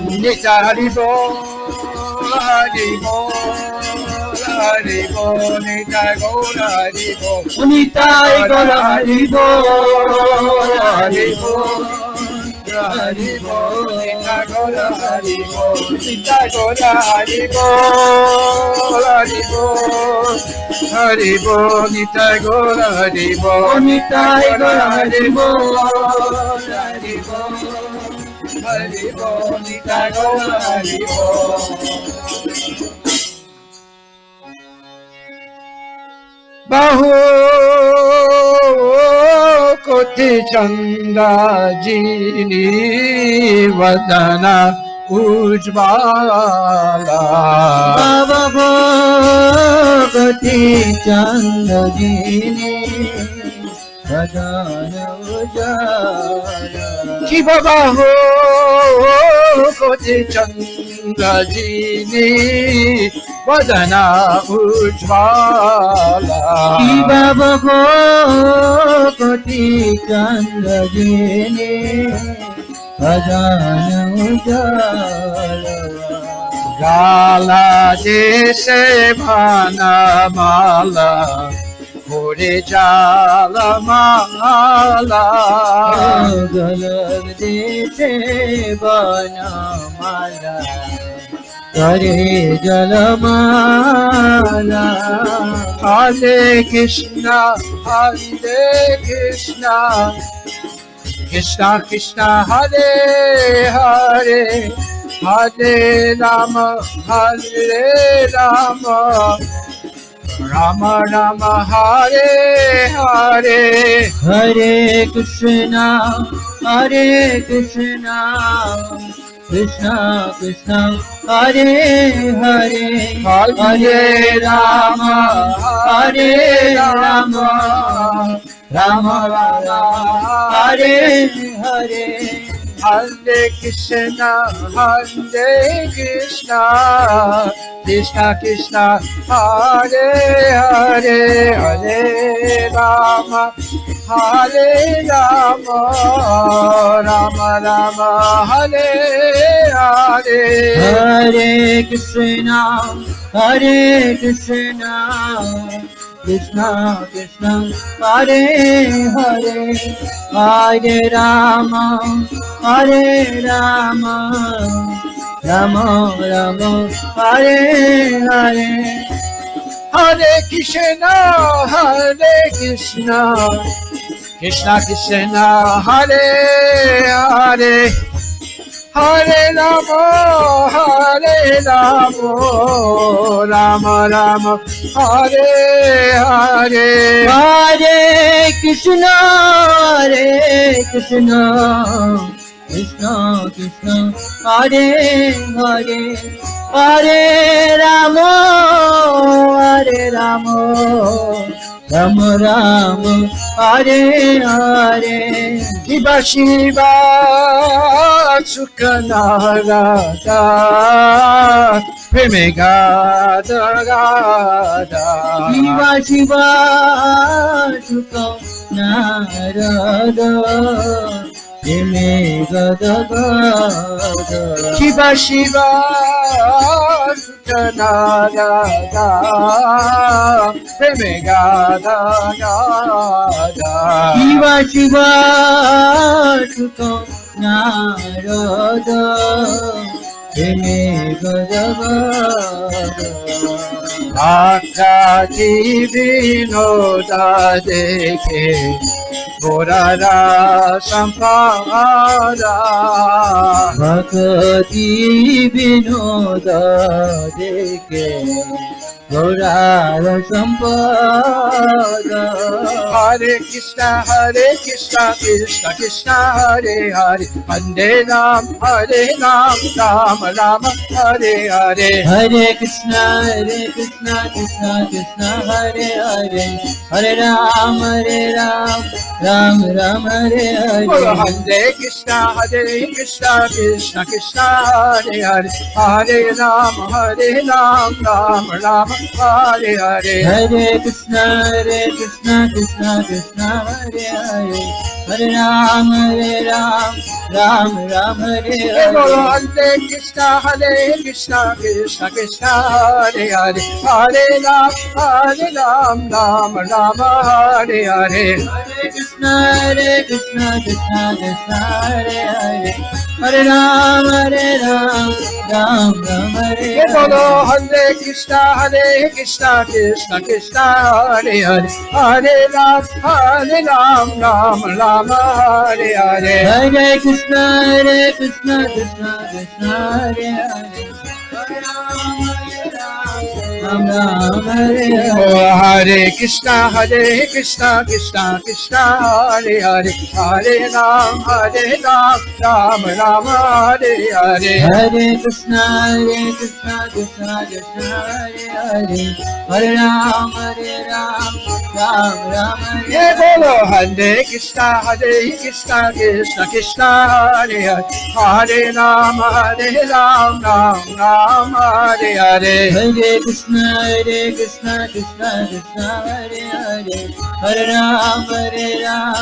Nitya Hari Bol, Hari Bol, Hari Bol, Nitya Gaur Hari Bol. Nitai Gaura Hari Bol, Hari Bol, Hari Bol, Nitya Gaur Hari Bol, Nitya Gaur Hari Bol, Hari Bol, Hari Bol, Nitya Gaur Hari Bol, Nitai Gaura Hari Bol, Hari Bol, Hari Bol, Nitya Gaur Hari Bol. Bahu koti chanda jini vadana ujvala. Baba Bhagati Chandagini Bhajana Ujala. Shiva bahu koti chanda jini vadana ujvala. Shiva Bhagati Chandagini Bhajana Ujala. Gala jese bhana mala, Hore jala mala. Galag dete bana mala, Hare Jalamala. Hare Krishna, Krishna Krishna, Hare Hare, Hare Rama, Rama Rama, Hare Hare. Hare Krishna, Krishna Krishna, Hare Hare, Hare Rama, Rama Rama, Hare Hare. Hare Krishna, Krishna Krishna, Hare Hare, Hare Rama, Hare Rama, Rama Rama, Hare Hare. Hare Krishna, Krishna Krishna, Hare Hare, Hare Rama, Rama Rama, Hare Hare. Hare Krishna, Krishna Krishna, Hare Hare, Hare Rama, Rama Rama, Hare Hare. Hare Krishna, Krishna Krishna, Hare Hare, Hare Rama, Rama Rama, Hare Hare. Shiva Shiva, Sukha Narada, Preme Gada Gada. Shiva Shiva, Sukha Narada, Preme Gada Gada. Shiva Shiva, Sukha Narada, Preme Gada Gada. Shiva Shiva, Sukha Narada, Preme Gada Gada. Bhakti Vinoda Dekhe, Bodhara Sampada. Bhakti Vinoda Dekhe, Bodhara Sampada. Hare Krishna, Krishna Krishna, Hare Hare, Hare Ram, Rama Rama, Hare Hare. Hare Krishna, Krishna Krishna, Hare Hare, Hare Ram, Ram Ram, Hare Hare. Hare Krishna, Krishna Krishna, Hare Hare, Hare Ram, Ram Ram, Hare Hare. Hare Krishna, Krishna Krishna, Hare Hare, Hare Ram, Ram Ram, Hare Hare. Hare Krishna, Krishna Krishna, Hare Hare, Hare Ram, Ram Ram, Hare Hare. Hare Krishna, Krishna Krishna, Hare Hare, Hare Ram, Ram Ram, Hare Hare. Hare Krishna, Krishna Krishna, Hare Hare, Hare Ram, Ram Ram, Hare Hare. Hare Krishna, Krishna Krishna, Hare Hare, Hare Ram, Ram Ram, Hare Hare. Hare Krishna, Krishna Krishna, Hare Hare, Hare Ram, Ram Ram, Hare Hare. Hare Krishna, Krishna Krishna, Hare Hare, Hare Ram, Ram Ram, Hare Hare. Hare Krishna, Krishna Krishna, Hare Hare, Hare Ram, Ram Ram, Hare Hare. Hare Krishna, Krishna Krishna, Hare Hare, Hare Ram,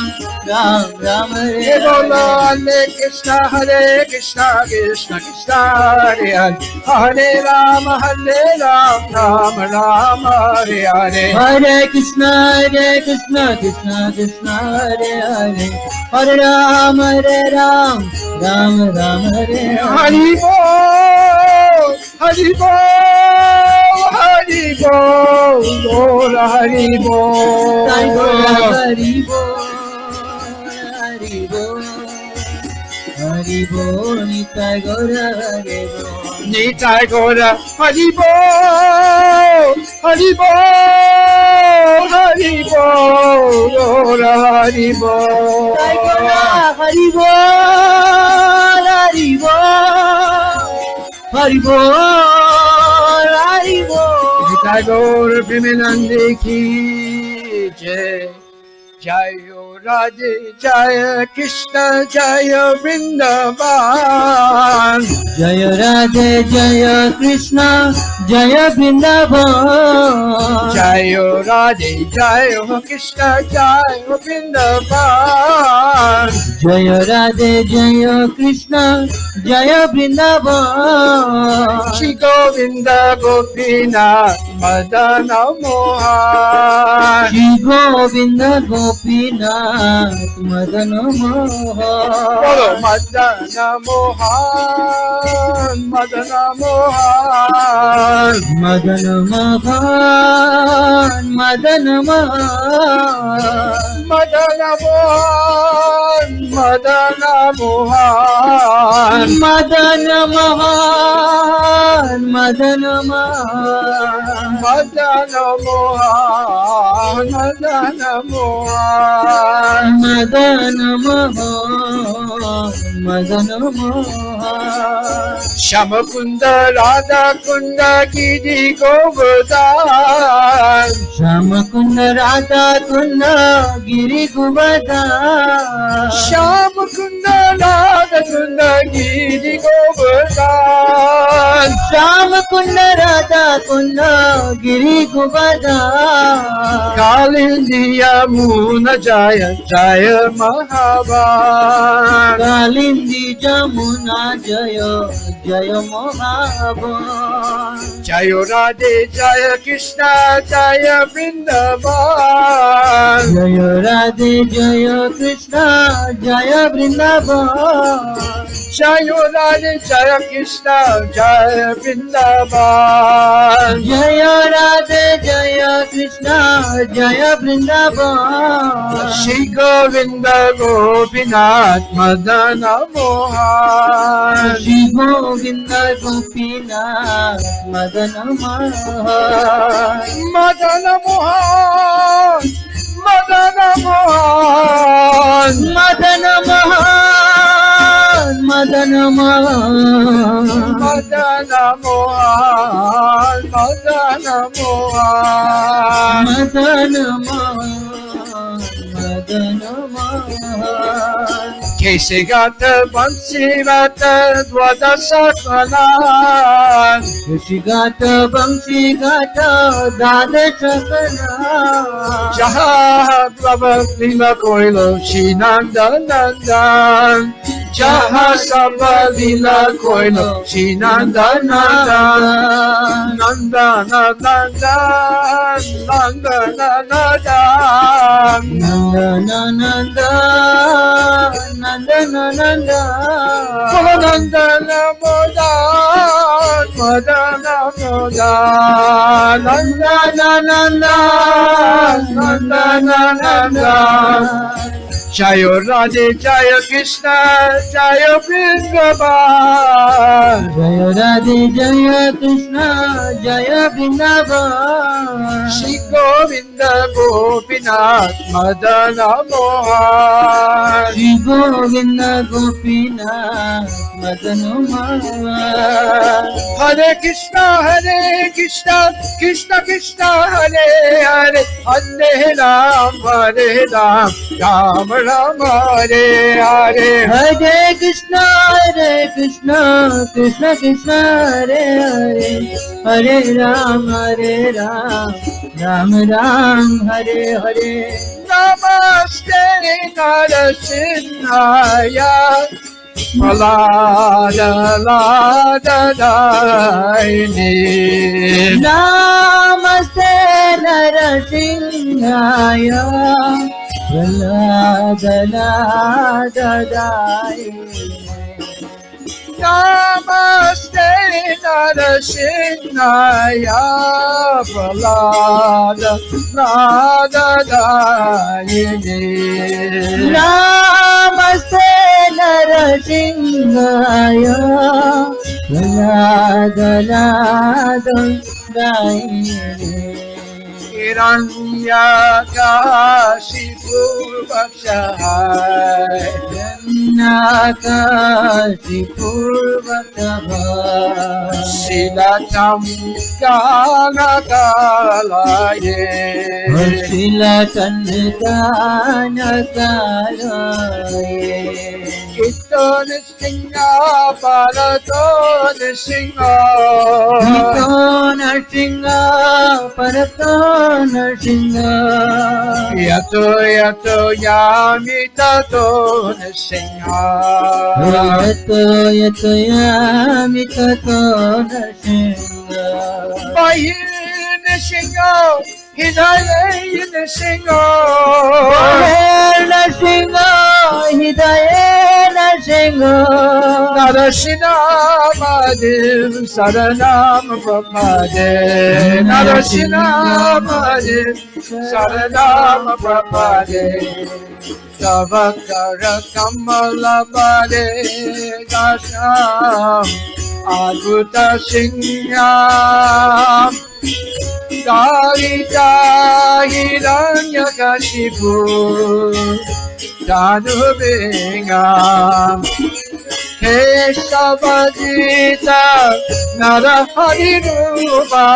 Ram Ram, Hare Hare. Hare Krishna, Krishna Krishna, Hare Hare, Hare Ram, Ram Ram, Hare Hare. Hare Krishna, Krishna Krishna, Hare Hare, Hare Ram, Ram Ram, Hare Hare. Hari Bol, Hari Bol, Hari Bol, Bol Hari Bol, Hari Bol, Hari Bol, Hari Bol, Nitai Gaura, Hari Bol, Nitai Gaura, Hari Bol, Hari Bol, Hari Bol, Gaura, Hari Bol, Nitai Gaura, Hari Bol, Hari Bol, Hari Bol, Hari Bol. Nitai Gaura Premanande ki jai, Jai Gaura Radhe Jaya Krishna Jaya Vrindavan. Jaya Radhe Jaya Krishna Jaya Vrindavan. Jaya Radhe Jaya Krishna Jaya Vrindavan. Jaya Radhe Jaya Krishna Jaya Vrindavan. Shri Govinda Gopinath Madana Mohan. Shri Govinda Gopinath Madana Mohan. Bolo Madana Mohan, Madana Mohan. Madana Mohan, Madana Mohan. Madana Mohan, Madana Mohan. Madana Mohan, Madana Mohan. Madana Mohan, Madana Mohan. Madana Mohan, Madana Mohan. Shama Kunda Radha Kunda Giri Govardhan. Shama Kunda Radha Kunda Giri Govardhan. Shama Kunda Radha Kunda Giri Govardhan. Shama Kunda Radha Kunda Giri Govardhan. Kalindi Yamuna Jaya Jaya Mahavan. Kalindi Jamuna Jaya Jaya Mohaban. Jaya Radhe Jaya Krishna Jaya Vrindavan. Jaya Radhe Jaya Krishna Jaya Vrindavan. Jaya Radhe Jaya Krishna Jaya Vrindavan. Jaya Radhe Jaya Krishna Jaya Vrindavan. Shri Govinda Gopinath Madana Mohan. Shri Govinda Gopinath Madana Mohan. Madana Mohan, Madana Mohan. Madana Mohan, Madana Mohan. Madana Mohan, Madana Mohan. Madana Mohan, Madana Mohan. Kesigata Vansivata Dwadasakalan. Rishigata Vamshigata Dada Chakana. Jaha Prabha Lila Koilo Shinanda Nandan. Jaha Sabha Lila Koilo Shinanda Nandan. Nandana Nandan, Nandana Nandan. Nandana Nanda, Nandana Nanda. Nandana Modan, Madana Modan. Nandana Nandan, Nandana Nandan. Jaya Radhe Jaya Krishna Jaya Vrindavan. Jaya Radhe Jaya Krishna Jaya Vrindavan. Shri Govinda Gopinath Madana Mohan. Shri Govinda Gopinath Madana Mohan. Hare Krishna Krishna Krishna Hare Hare. Hare Ram Ram Ram Hare Hare. Hare Krishna Krishna Krishna Hare Hare. Hare Ram Ram Ram Hare Hare. Namaste Narasimhaya. Malada Lada Daini. Namaste Narasimhaya. Pralada Dai. Namaste Narasimhaya. Pralada Lada Daini. Namaste Narasimhaya. Pralada Dai. हिरण्यकाशिपु बक्षहाय हिरण्यकाशिपूर्वकभाय शिलचम्कानकालये शिलचन्द्रकानकालये Ito Nrsinga Parato Nrsinga Ito Nrsinga Parato Nrsinga Yato Yato Yami Tato Nrsinga Yato Yato Yami Tato Nrsinga Bayi Nrsinga Hidaye Nrsinga Nrsinga Hidaye Nrsinga Narashinamadim Saranam Brahmade Narashinamadim Saranam Brahmade Tavakara Kamalabade Gasham Adhuta Singham Darita Hiranyakashipu Danubingam Keshavajita Narahari Rupa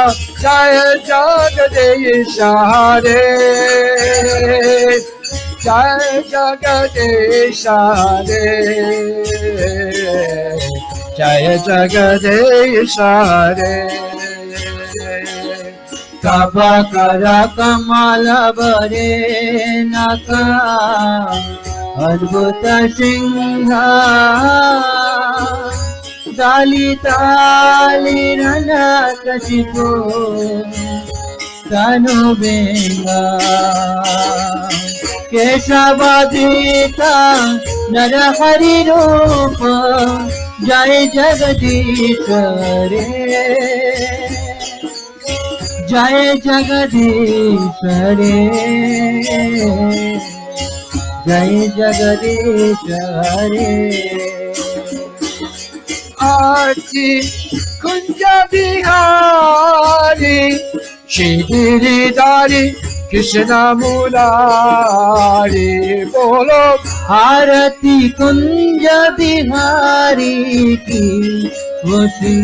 Jaya Jagadesha Hare Jaya Jagadesha Hare Jaya Jagadesha Hare Kabakara Kamala Bare Naka Adbhuta Singha Dalita Lirana Kashipu Tanubenga Keshavadita Narahari Rupa Jai Jagadishare Jai Jagadishare Jai Jagadishare Aarti Kunja Bihari Shigiridari Krishna Murari Bolo Aarti Kunja Bihari ki wo Shri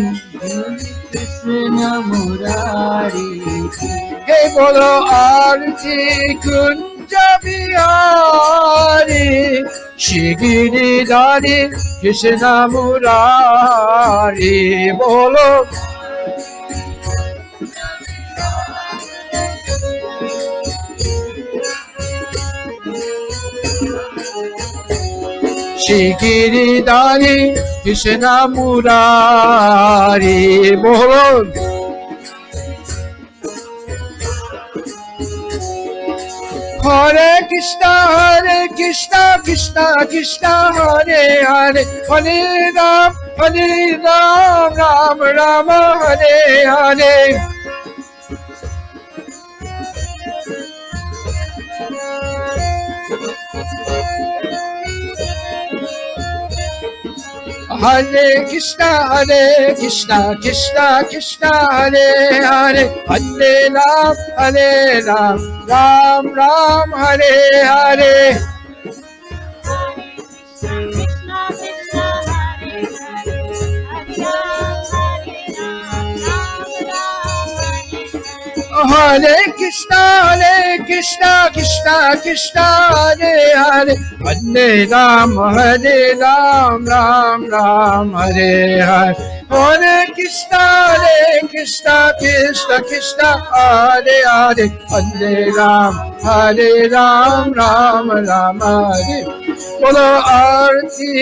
Krishna Murari ki Hey Bolo Aarti Kunja Bihari Shigiridari Krishna Murari Bolo Shigiridari Krishna Murari Bolo Hare Krishna Krishna Krishna Hare Hare Hare Ram Ram Ram Hare Hare Hare Krishna Krishna Krishna Hare Hare Hare Ram Ram Ram Hare Hare Hare Krishna Krishna Krishna Hare Hare Hare Ram Ram Ram Hare Hare Hare Krishna Krishna Hare Hare Hare Ram Ram Hare Bolo Aarti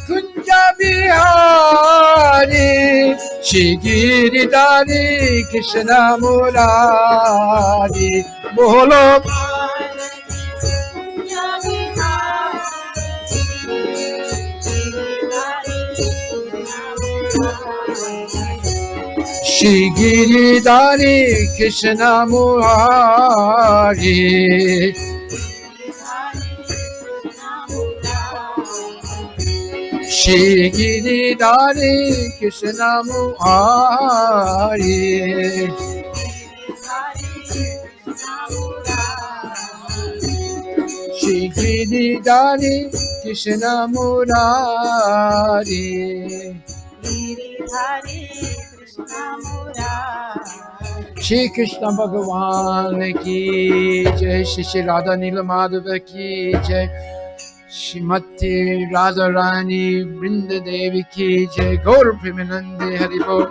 Kunja Bihari Shigiridari Krishna Murari Bolo Shigiridari Krishna Murari Shigiridari Krishna Murari Giridhari Krishna Murari. Giridhari Krishna Murari. Shri Krishna Bhagavan ki jai, Shri Shri Radha Nila Madhava ki jai, Shrimati Radharani Vrinda Devi ki jai, Gaur Premanande Haribo.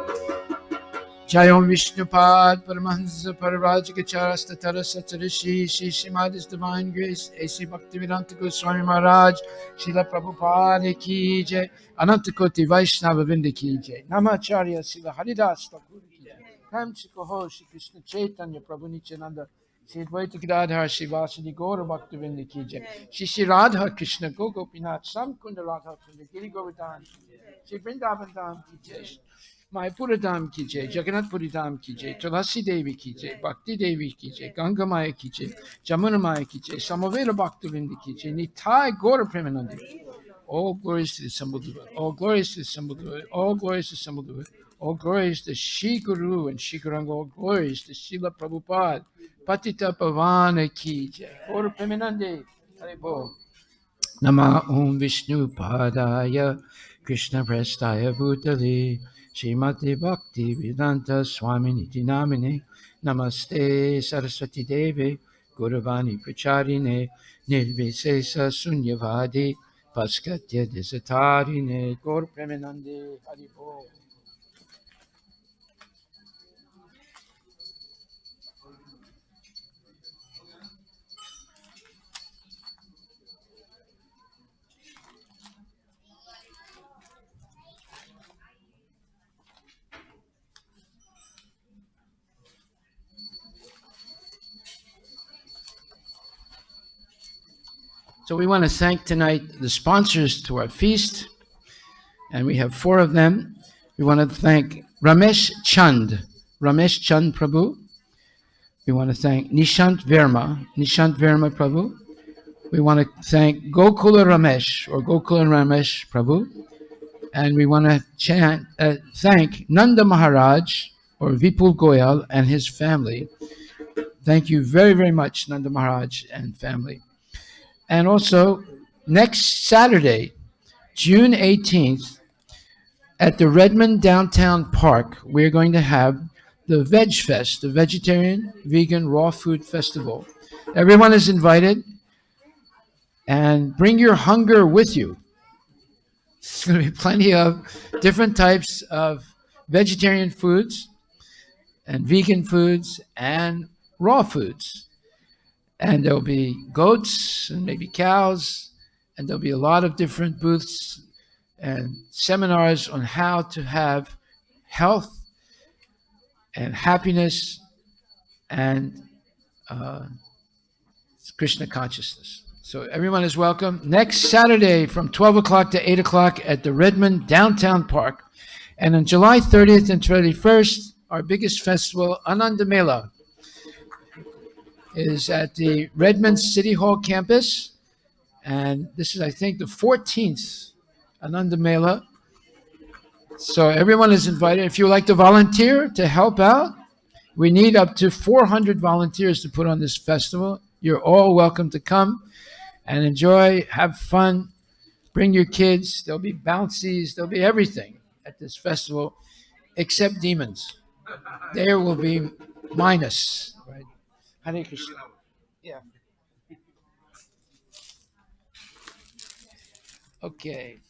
Jayom Vishnupad Paramahansa Parivajikachara Statara Satarishi Shri Srimadi's Divine Grace A.C. Bhaktivedanta Goswami Maharaj Srila Prabhupada ki jai, Anantakoti Vaishnava Vrinda ki jai, Namacharya Srila Haridas Thakur ki jai, Kamchikoho Shri Krishna Chaitanya Prabhu Nityananda Shri Advaita Gadadhar Shri Vasadi Gaura Bhaktivinoda ki jai, Shri Shri Radha Krishna Gopinath Samkunda Radha Kunda Giri Govardhan ki jai, Shri Vrindavan Dham ki jai, Mayapura Dham ki jai, Jagannath Puri Dham ki jai, Tulasi Devi ki jai, Bhakti Devi ki jai, Ganga Maya ki jai, Jamuna Maya ki jai, Samavela Bhaktivinoda ki jai, Nitai Gaura Premanandi. All glories to the assembled Lord. All glories to the assembled Lord. All glories to the assembled Lord. All glories to Shri Guru and Shri Guranga. All glories to Srila Prabhupada. Patita Pavana ki jai. Gaura Premanandi. Haribo. Nama Om Vishnu Padaya Krishna Prestaya Bhutale Srimati Bhakti Vedanta Swami Niti Namine Namaste Saraswati Devi Guruvani Pracharine Nirvisesa Sunyavadi Paskatya Desatarine Gaur Premanande Haribo. So we want to thank tonight the sponsors to our feast, and we have 4 of them. We want to thank Ramesh Chand Prabhu. We want to thank Nishant Verma Prabhu. We want to thank Gokula Ramesh Prabhu. And we want to thank Nanda Maharaj or Vipul Goyal and his family. Thank you very, very much, Nanda Maharaj and family. And also, next Saturday, June 18th, at the Redmond Downtown Park, we're going to have the Veg Fest, the Vegetarian, Vegan, Raw Food Festival. Everyone is invited, and bring your hunger with you. There's going to be plenty of different types of vegetarian foods and vegan foods and raw foods. And there'll be goats and maybe cows, and there'll be a lot of different booths and seminars on how to have health and happiness and Krishna consciousness. So everyone is welcome. Next Saturday from 12 o'clock to 8 o'clock at the Redmond Downtown Park. And on July 30th and 31st, our biggest festival, Ananda Mela, is at the Redmond City Hall campus. And this is, I think, the 14th Ananda Mela. So everyone is invited. If you would like to volunteer to help out, we need up to 400 volunteers to put on this festival. You're all welcome to come and enjoy, have fun, bring your kids. There'll be bouncies, there'll be everything at this festival except demons. There will be minus, right? Hare Krishna. Yeah. Okay.